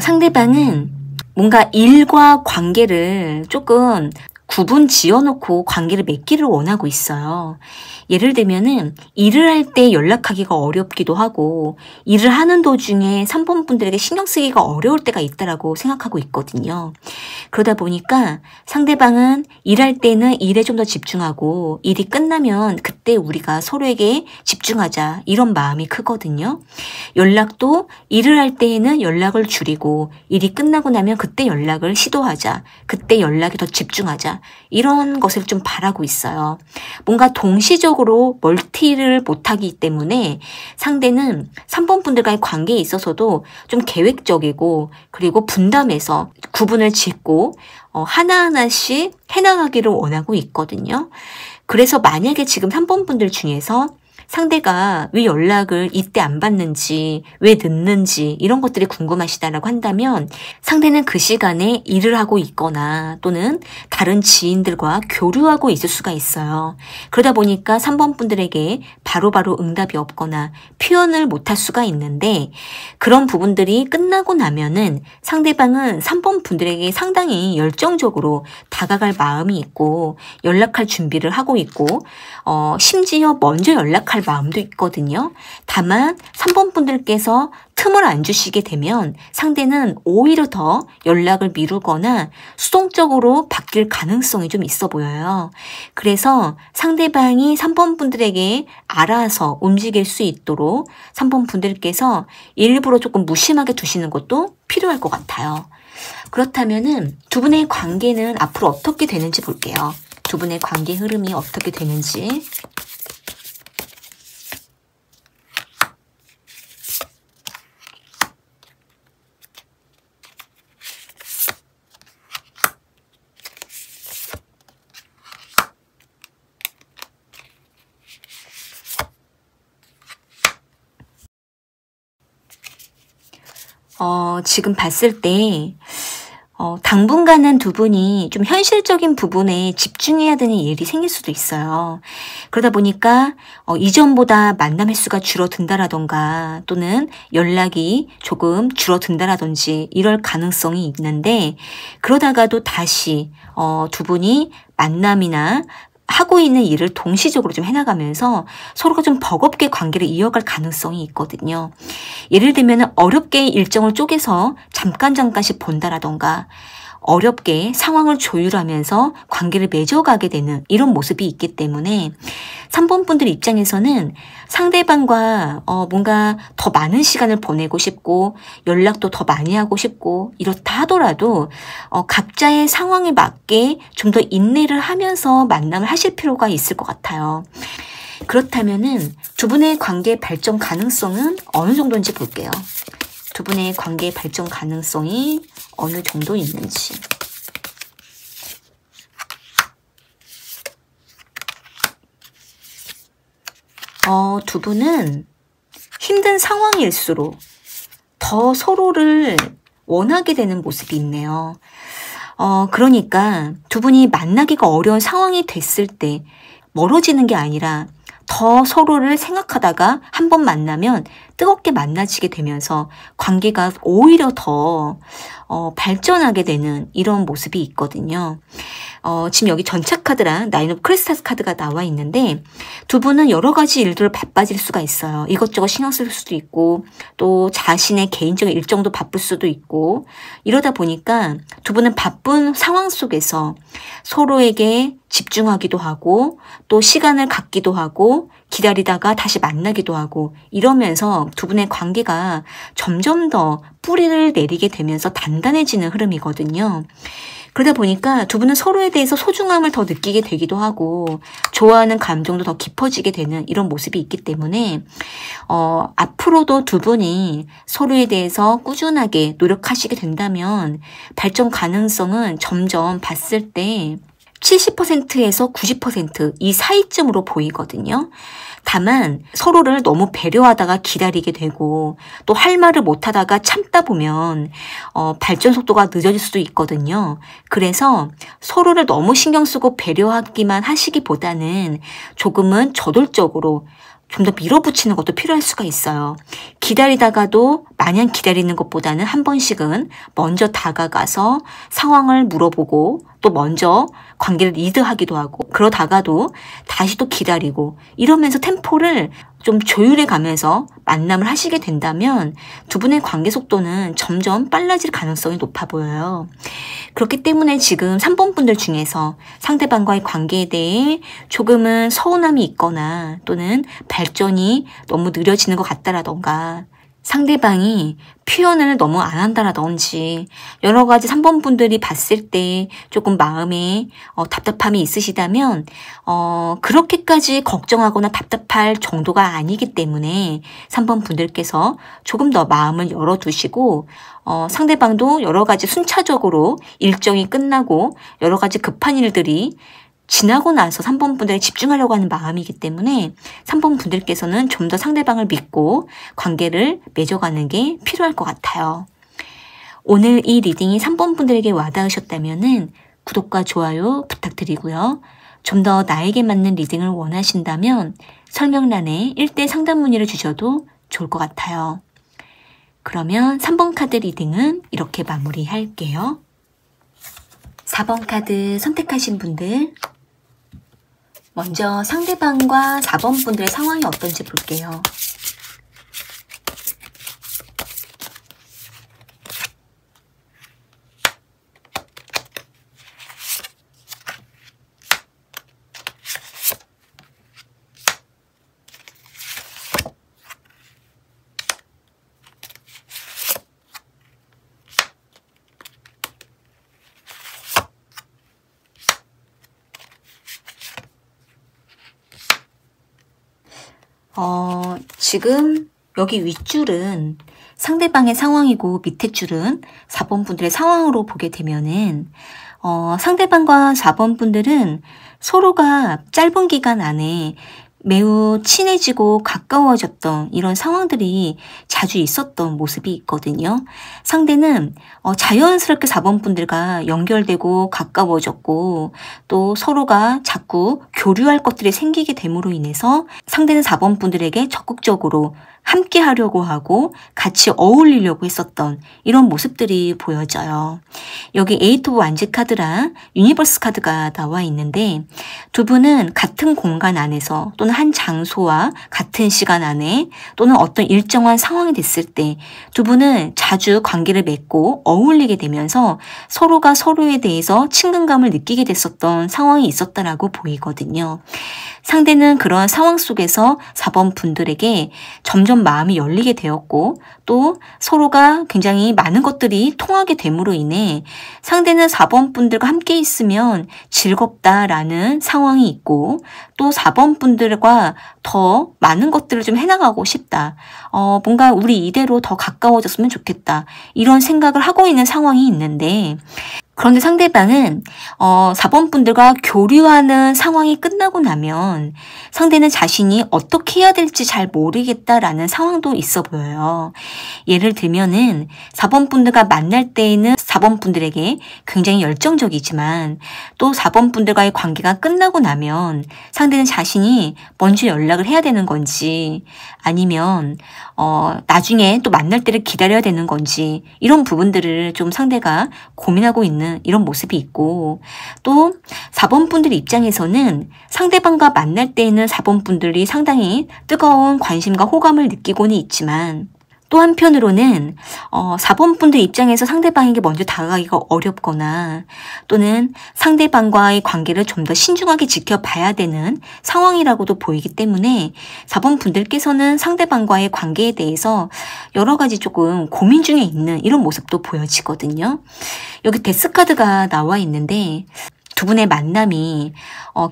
상대방은 뭔가 일과 관계를 조금 구분 지어놓고 관계를 맺기를 원하고 있어요. 예를 들면은 일을 할 때 연락하기가 어렵기도 하고 일을 하는 도중에 3번 분들에게 신경 쓰기가 어려울 때가 있다라고 생각하고 있거든요. 그러다 보니까 상대방은 일할 때는 일에 좀 더 집중하고 일이 끝나면 그때 우리가 서로에게 집중하자 이런 마음이 크거든요. 연락도 일을 할 때에는 연락을 줄이고 일이 끝나고 나면 그때 연락을 시도하자. 그때 연락에 더 집중하자. 이런 것을 좀 바라고 있어요. 뭔가 동시적으로 멀티를 못하기 때문에 상대는 3번 분들과의 관계에 있어서도 좀 계획적이고 그리고 분담해서 구분을 짓고 하나하나씩 해나가기를 원하고 있거든요. 그래서 만약에 지금 3번 분들 중에서 상대가 왜 연락을 이때 안 받는지, 왜 늦는지 이런 것들이 궁금하시다라고 한다면 상대는 그 시간에 일을 하고 있거나 또는 다른 지인들과 교류하고 있을 수가 있어요. 그러다 보니까 3번 분들에게 바로바로 응답이 없거나 표현을 못할 수가 있는데 그런 부분들이 끝나고 나면은 상대방은 3번 분들에게 상당히 열정적으로 다가갈 마음이 있고 연락할 준비를 하고 있고 심지어 먼저 연락할 마음도 있거든요. 다만 3번 분들께서 틈을 안 주시게 되면 상대는 오히려 더 연락을 미루거나 수동적으로 바뀔 가능성이 좀 있어 보여요. 그래서 상대방이 3번 분들에게 알아서 움직일 수 있도록 3번 분들께서 일부러 조금 무심하게 두시는 것도 필요할 것 같아요. 그렇다면은 두 분의 관계는 앞으로 어떻게 되는지 볼게요. 두 분의 관계 흐름이 어떻게 되는지. 지금 봤을 때 당분간은 두 분이 좀 현실적인 부분에 집중해야 되는 일이 생길 수도 있어요. 그러다 보니까 이전보다 만남 횟수가 줄어든다라던가 또는 연락이 조금 줄어든다라든지 이럴 가능성이 있는데 그러다가도 다시 두 분이 만남이나 하고 있는 일을 동시적으로 좀 해나가면서 서로가 좀 버겁게 관계를 이어갈 가능성이 있거든요. 예를 들면 어렵게 일정을 쪼개서 잠깐씩 본다라던가 어렵게 상황을 조율하면서 관계를 맺어가게 되는 이런 모습이 있기 때문에 3번 분들 입장에서는 상대방과 뭔가 더 많은 시간을 보내고 싶고 연락도 더 많이 하고 싶고 이렇다 하더라도 각자의 상황에 맞게 좀 더 인내를 하면서 만남을 하실 필요가 있을 것 같아요. 그렇다면은 두 분의 관계 발전 가능성은 어느 정도인지 볼게요. 두 분의 관계 발전 가능성이 어느 정도 있는지. 두 분은 힘든 상황일수록 더 서로를 원하게 되는 모습이 있네요. 그러니까 두 분이 만나기가 어려운 상황이 됐을 때 멀어지는 게 아니라 더 서로를 생각하다가 한 번 만나면 뜨겁게 만나지게 되면서 관계가 오히려 더 발전하게 되는 이런 모습이 있거든요. 지금 여기 전차 카드랑 나인 오브 크리스탈스 카드가 나와 있는데 두 분은 여러 가지 일들을 바빠질 수가 있어요. 이것저것 신경 쓸 수도 있고 또 자신의 개인적인 일정도 바쁠 수도 있고 이러다 보니까 두 분은 바쁜 상황 속에서 서로에게 집중하기도 하고 또 시간을 갖기도 하고 기다리다가 다시 만나기도 하고 이러면서 두 분의 관계가 점점 더 뿌리를 내리게 되면서 단단해지는 흐름이거든요. 그러다 보니까 두 분은 서로에 대해서 소중함을 더 느끼게 되기도 하고 좋아하는 감정도 더 깊어지게 되는 이런 모습이 있기 때문에 앞으로도 두 분이 서로에 대해서 꾸준하게 노력하시게 된다면 발전 가능성은 점점 봤을 때 70%에서 90% 사이쯤으로 보이거든요. 다만 서로를 너무 배려하다가 기다리게 되고 또 할 말을 못하다가 참다 보면 발전 속도가 늦어질 수도 있거든요. 그래서 서로를 너무 신경 쓰고 배려하기만 하시기보다는 조금은 저돌적으로 좀 더 밀어붙이는 것도 필요할 수가 있어요. 기다리다가도 마냥 기다리는 것보다는 한 번씩은 먼저 다가가서 상황을 물어보고 또 먼저 관계를 리드하기도 하고 그러다가도 다시 또 기다리고 이러면서 템포를 좀 조율해 가면서 만남을 하시게 된다면 두 분의 관계 속도는 점점 빨라질 가능성이 높아 보여요. 그렇기 때문에 지금 3번 분들 중에서 상대방과의 관계에 대해 조금은 서운함이 있거나 또는 발전이 너무 느려지는 것 같다라던가 상대방이 표현을 너무 안 한다라든지 여러 가지 3번 분들이 봤을 때 조금 마음에 답답함이 있으시다면 그렇게까지 걱정하거나 답답할 정도가 아니기 때문에 3번 분들께서 조금 더 마음을 열어두시고 상대방도 여러 가지 순차적으로 일정이 끝나고 여러 가지 급한 일들이 지나고 나서 3번 분들에 집중하려고 하는 마음이기 때문에 3번 분들께서는 좀 더 상대방을 믿고 관계를 맺어가는 게 필요할 것 같아요. 오늘 이 리딩이 3번 분들에게 와닿으셨다면 구독과 좋아요 부탁드리고요. 좀 더 나에게 맞는 리딩을 원하신다면 설명란에 1대 상담 문의를 주셔도 좋을 것 같아요. 그러면 3번 카드 리딩은 이렇게 마무리할게요. 4번 카드 선택하신 분들 먼저 상대방과 4번 분들의 상황이 어떤지 볼게요. 지금 여기 윗줄은 상대방의 상황이고 밑에 줄은 4번 분들의 상황으로 보게 되면은 상대방과 4번 분들은 서로가 짧은 기간 안에 매우 친해지고 가까워졌던 이런 상황들이 자주 있었던 모습이 있거든요. 상대는 자연스럽게 4번 분들과 연결되고 가까워졌고 또 서로가 자꾸 교류할 것들이 생기게 됨으로 인해서 상대는 4번 분들에게 적극적으로 함께 하려고 하고 같이 어울리려고 했었던 이런 모습들이 보여져요. 여기 에이트 오브 완즈 카드랑 유니버스 카드가 나와 있는데 두 분은 같은 공간 안에서 또는 한 장소와 같은 시간 안에 또는 어떤 일정한 상황이 됐을 때 두 분은 자주 관계를 맺고 어울리게 되면서 서로가 서로에 대해서 친근감을 느끼게 됐었던 상황이 있었다라고 보이거든요. 상대는 그러한 상황 속에서 4번 분들에게 점점 마음이 열리게 되었고 또 서로가 굉장히 많은 것들이 통하게 됨으로 인해 상대는 4번 분들과 함께 있으면 즐겁다라는 상황이 있고 또 4번 분들과 더 많은 것들을 좀 해나가고 싶다. 뭔가 우리 이대로 더 가까워졌으면 좋겠다. 이런 생각을 하고 있는 상황이 있는데 그런데 상대방은 4번 분들과 교류하는 상황이 끝나고 나면 상대는 자신이 어떻게 해야 될지 잘 모르겠다라는 상황도 있어 보여요. 예를 들면은 4번 분들과 만날 때에는 4번 분들에게 굉장히 열정적이지만 또 4번 분들과의 관계가 끝나고 나면 상대는 자신이 먼저 연락을 해야 되는 건지 아니면 나중에 또 만날 때를 기다려야 되는 건지 이런 부분들을 좀 상대가 고민하고 있는 이런 모습이 있고 또 4번 분들 입장에서는 상대방과 만날 때에는 4번 분들이 상당히 뜨거운 관심과 호감을 느끼고는 있지만 또 한편으로는 4번 분들 입장에서 상대방에게 먼저 다가가기가 어렵거나 또는 상대방과의 관계를 좀 더 신중하게 지켜봐야 되는 상황이라고도 보이기 때문에 4번 분들께서는 상대방과의 관계에 대해서 여러 가지 조금 고민 중에 있는 이런 모습도 보여지거든요. 여기 데스카드가 나와 있는데 두 분의 만남이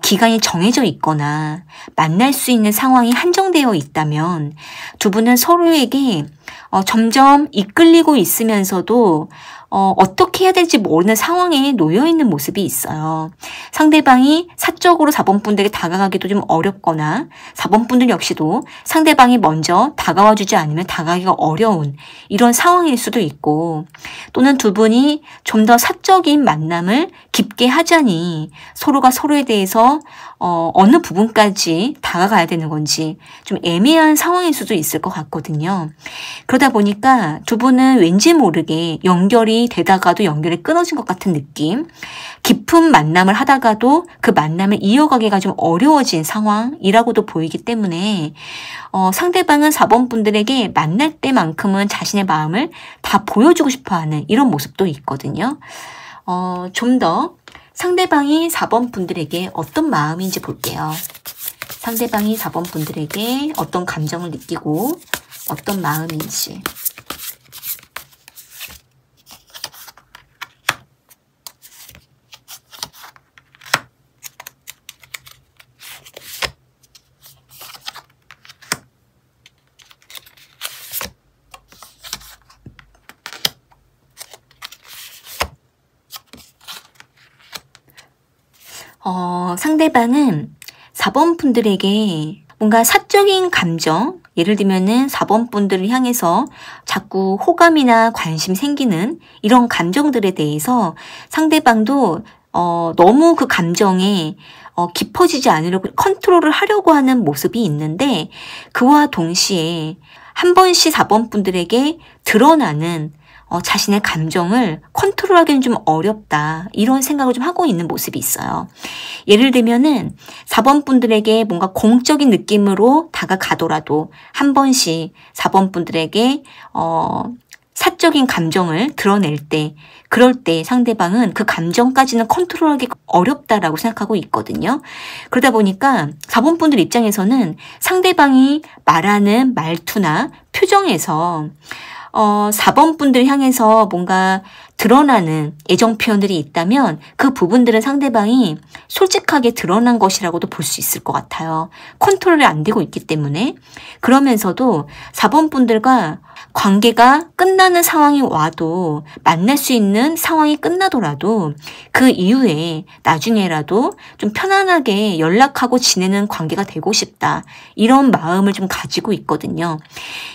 기간이 정해져 있거나 만날 수 있는 상황이 한정되어 있다면 두 분은 서로에게 점점 이끌리고 있으면서도 어떻게 해야 될지 모르는 상황에 놓여 있는 모습이 있어요. 상대방이 사적으로 4번 분들에게 다가가기도 좀 어렵거나 4번 분들 역시도 상대방이 먼저 다가와 주지 않으면 다가가기가 어려운 이런 상황일 수도 있고 또는 두 분이 좀 더 사적인 만남을 깊게 하자니 서로가 서로에 대해서 어느 부분까지 다가가야 되는 건지 좀 애매한 상황일 수도 있을 것 같거든요. 그러다 보니까 두 분은 왠지 모르게 연결이 되다가도 연결이 끊어진 것 같은 느낌, 깊은 만남을 하다가도 그 만남을 이어가기가 좀 어려워진 상황이라고도 보이기 때문에 상대방은 4번 분들에게 만날 때만큼은 자신의 마음을 다 보여주고 싶어하는 이런 모습도 있거든요. 좀 더 상대방이 4번 분들에게 어떤 마음인지 볼게요. 상대방이 4번 분들에게 어떤 감정을 느끼고 어떤 마음인지. 상대방은 4번 분들에게 뭔가 사적인 감정, 예를 들면은 4번 분들을 향해서 자꾸 호감이나 관심 생기는 이런 감정들에 대해서 상대방도 너무 그 감정에 깊어지지 않으려고 컨트롤을 하려고 하는 모습이 있는데 그와 동시에 한 번씩 4번 분들에게 드러나는 자신의 감정을 컨트롤하기는 좀 어렵다. 이런 생각을 좀 하고 있는 모습이 있어요. 예를 들면은 4번 분들에게 뭔가 공적인 느낌으로 다가가더라도 한 번씩 4번 분들에게 사적인 감정을 드러낼 때 그럴 때 상대방은 그 감정까지는 컨트롤하기 어렵다라고 생각하고 있거든요. 그러다 보니까 4번 분들 입장에서는 상대방이 말하는 말투나 표정에서 4번 분들 향해서 뭔가 드러나는 애정 표현들이 있다면 그 부분들은 상대방이 솔직하게 드러난 것이라고도 볼 수 있을 것 같아요. 컨트롤이 안 되고 있기 때문에. 그러면서도 4번 분들과 관계가 끝나는 상황이 와도 만날 수 있는 상황이 끝나더라도 그 이후에 나중에라도 좀 편안하게 연락하고 지내는 관계가 되고 싶다. 이런 마음을 좀 가지고 있거든요.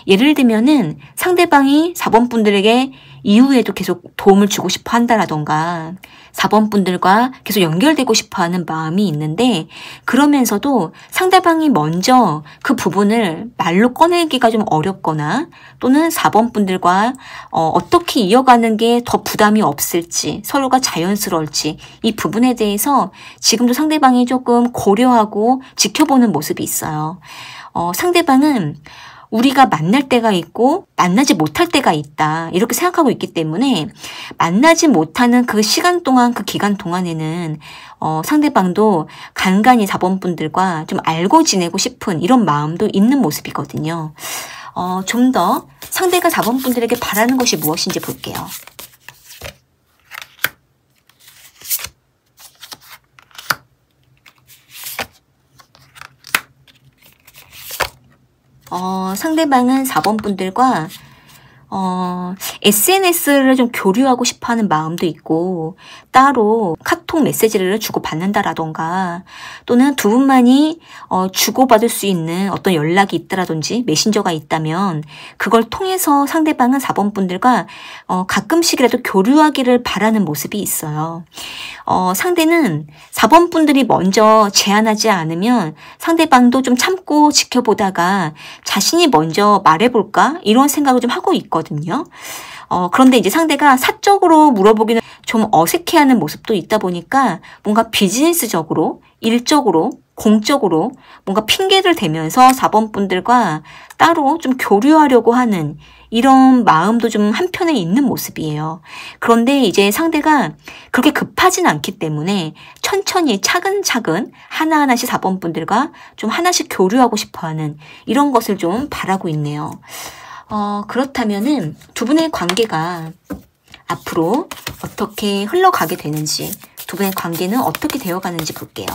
예를 들면은 상대방이 4번 분들에게 이후에도 계속 도움을 주고 싶어 한다라던가 4번 분들과 계속 연결되고 싶어 하는 마음이 있는데 그러면서도 상대방이 먼저 그 부분을 말로 꺼내기가 좀 어렵거나 또는 4번 분들과 어떻게 이어가는 게 더 부담이 없을지 서로가 자연스러울지 이 부분에 대해서 지금도 상대방이 조금 고려하고 지켜보는 모습이 있어요. 상대방은 우리가 만날 때가 있고 만나지 못할 때가 있다 이렇게 생각하고 있기 때문에 만나지 못하는 그 시간 동안 그 기간 동안에는 상대방도 간간히 4번 분들과 좀 알고 지내고 싶은 이런 마음도 있는 모습이거든요. 좀 더 상대가 4번 분들에게 바라는 것이 무엇인지 볼게요. 상대방은 4번 분들과 SNS를 좀 교류하고 싶어하는 마음도 있고 따로 카톡 메시지를 주고받는다라던가 또는 두 분만이 주고받을 수 있는 어떤 연락이 있다라든지 메신저가 있다면 그걸 통해서 상대방은 4번 분들과 가끔씩이라도 교류하기를 바라는 모습이 있어요. 상대는 4번 분들이 먼저 제안하지 않으면 상대방도 좀 참고 지켜보다가 자신이 먼저 말해볼까? 이런 생각을 좀 하고 있거든요. 그런데 이제 상대가 사적으로 물어보기는 좀 어색해하는 모습도 있다 보니까 뭔가 비즈니스적으로, 일적으로, 공적으로 뭔가 핑계를 대면서 4번 분들과 따로 좀 교류하려고 하는 이런 마음도 좀 한편에 있는 모습이에요. 그런데 이제 상대가 그렇게 급하진 않기 때문에 천천히 차근차근 하나하나씩 4번 분들과 좀 하나씩 교류하고 싶어하는 이런 것을 좀 바라고 있네요. 그렇다면은 두 분의 관계가 앞으로 어떻게 흘러가게 되는지, 두 분의 관계는 어떻게 되어가는지 볼게요.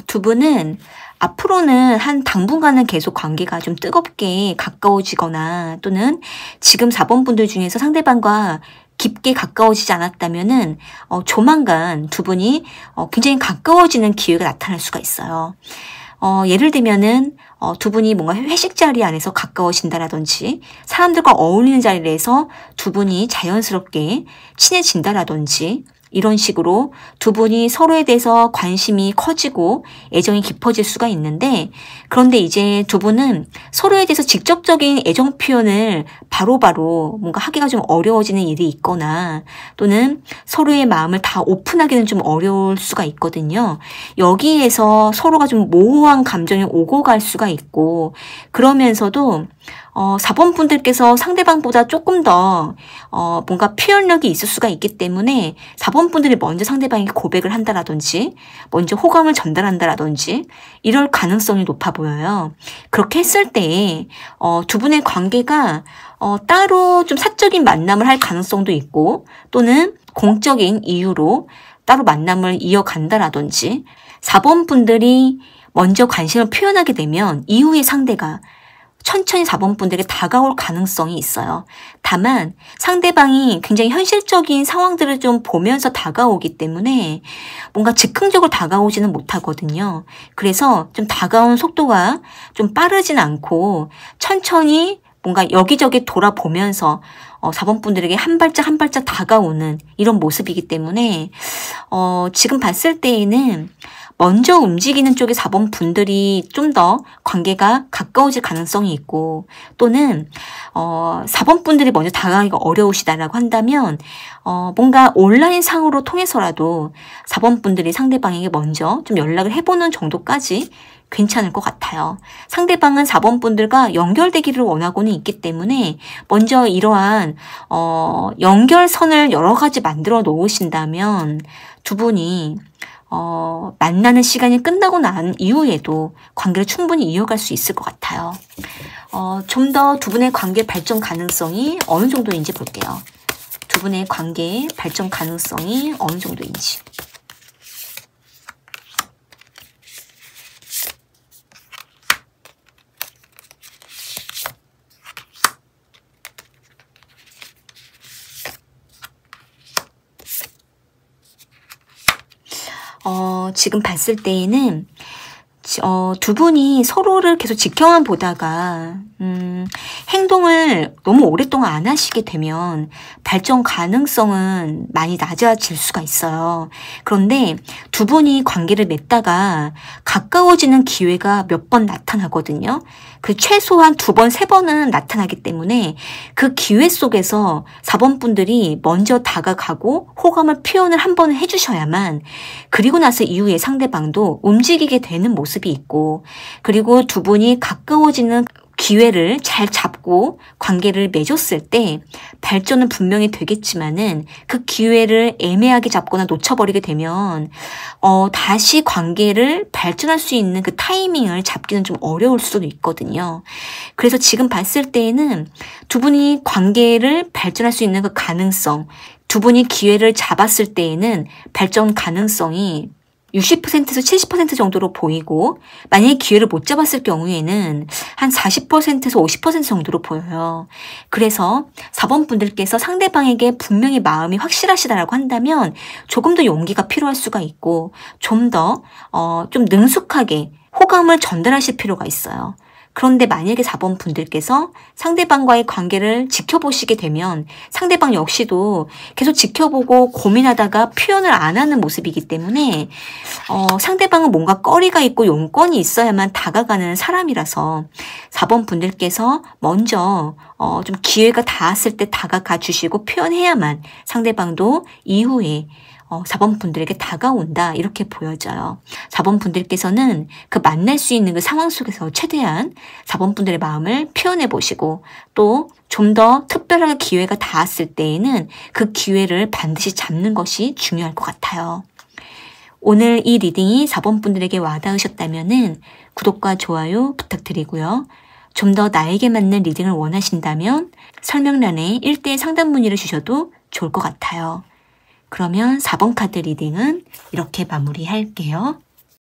두 분은 앞으로는 한 당분간은 계속 관계가 좀 뜨겁게 가까워지거나 또는 지금 4번 분들 중에서 상대방과 깊게 가까워지지 않았다면은 조만간 두 분이 굉장히 가까워지는 기회가 나타날 수가 있어요. 예를 들면은 두 분이 뭔가 회식 자리 안에서 가까워진다라든지 사람들과 어울리는 자리에서 두 분이 자연스럽게 친해진다라든지 이런 식으로 두 분이 서로에 대해서 관심이 커지고 애정이 깊어질 수가 있는데 그런데 이제 두 분은 서로에 대해서 직접적인 애정 표현을 바로바로 뭔가 하기가 좀 어려워지는 일이 있거나 또는 서로의 마음을 다 오픈하기는 좀 어려울 수가 있거든요. 여기에서 서로가 좀 모호한 감정이 오고 갈 수가 있고 그러면서도 4번 분들께서 상대방보다 조금 더 뭔가 표현력이 있을 수가 있기 때문에 4번 분들이 먼저 상대방에게 고백을 한다라든지 먼저 호감을 전달한다라든지 이럴 가능성이 높아 보여요. 그렇게 했을 때 두 분의 관계가 따로 좀 사적인 만남을 할 가능성도 있고 또는 공적인 이유로 따로 만남을 이어간다라든지 4번 분들이 먼저 관심을 표현하게 되면 이후의 상대가 천천히 4번 분들에게 다가올 가능성이 있어요. 다만 상대방이 굉장히 현실적인 상황들을 좀 보면서 다가오기 때문에 뭔가 즉흥적으로 다가오지는 못하거든요. 그래서 좀 다가오는 속도가 좀 빠르진 않고 천천히 뭔가 여기저기 돌아보면서 4번 분들에게 한 발짝 한 발짝 다가오는 이런 모습이기 때문에 지금 봤을 때에는 먼저 움직이는 쪽의 4번 분들이 좀 더 관계가 가까워질 가능성이 있고 또는 4번 분들이 먼저 다가가기가 어려우시다라고 한다면 뭔가 온라인 상으로 통해서라도 4번 분들이 상대방에게 먼저 좀 연락을 해보는 정도까지 괜찮을 것 같아요. 상대방은 4번 분들과 연결되기를 원하고는 있기 때문에 먼저 이러한 연결선을 여러 가지 만들어 놓으신다면 두 분이 만나는 시간이 끝나고 난 이후에도 관계를 충분히 이어갈 수 있을 것 같아요. 좀 더 두 분의 관계 발전 가능성이 어느 정도인지 볼게요. 두 분의 관계 발전 가능성이 어느 정도인지. 지금 봤을 때에는 두 분이 서로를 계속 지켜만 보다가 행동을 너무 오랫동안 안 하시게 되면 발전 가능성은 많이 낮아질 수가 있어요. 그런데 두 분이 관계를 맺다가 가까워지는 기회가 몇 번 나타나거든요. 그 최소한 2번, 3번은 나타나기 때문에 그 기회 속에서 4번 분들이 먼저 다가가고 호감을 표현을 한 번은 해주셔야만, 그리고 나서 이후에 상대방도 움직이게 되는 모습이 있고, 그리고 두 분이 가까워지는 기회를 잘 잡고 관계를 맺었을 때 발전은 분명히 되겠지만은, 그 기회를 애매하게 잡거나 놓쳐버리게 되면 다시 관계를 발전할 수 있는 그 타이밍을 잡기는 좀 어려울 수도 있거든요. 그래서 지금 봤을 때에는 두 분이 관계를 발전할 수 있는 그 가능성, 두 분이 기회를 잡았을 때에는 발전 가능성이 60%에서 70% 정도로 보이고, 만약에 기회를 못 잡았을 경우에는 한 40%에서 50% 정도로 보여요. 그래서 4번 분들께서 상대방에게 분명히 마음이 확실하시다라고 한다면 조금 더 용기가 필요할 수가 있고, 좀 더 좀 능숙하게 호감을 전달하실 필요가 있어요. 그런데 만약에 4번 분들께서 상대방과의 관계를 지켜보시게 되면 상대방 역시도 계속 지켜보고 고민하다가 표현을 안 하는 모습이기 때문에 상대방은 뭔가 꺼리가 있고 용건이 있어야만 다가가는 사람이라서 4번 분들께서 먼저 좀 기회가 닿았을 때 다가가 주시고 표현해야만 상대방도 이후에 4번 분들에게 다가온다, 이렇게 보여져요. 4번 분들께서는 그 만날 수 있는 그 상황 속에서 최대한 4번 분들의 마음을 표현해 보시고, 또 좀 더 특별하게 기회가 닿았을 때에는 그 기회를 반드시 잡는 것이 중요할 것 같아요. 오늘 이 리딩이 4번 분들에게 와닿으셨다면 구독과 좋아요 부탁드리고요. 좀 더 나에게 맞는 리딩을 원하신다면 설명란에 1대1 상담 문의를 주셔도 좋을 것 같아요. 그러면 4번 카드 리딩은 이렇게 마무리할게요.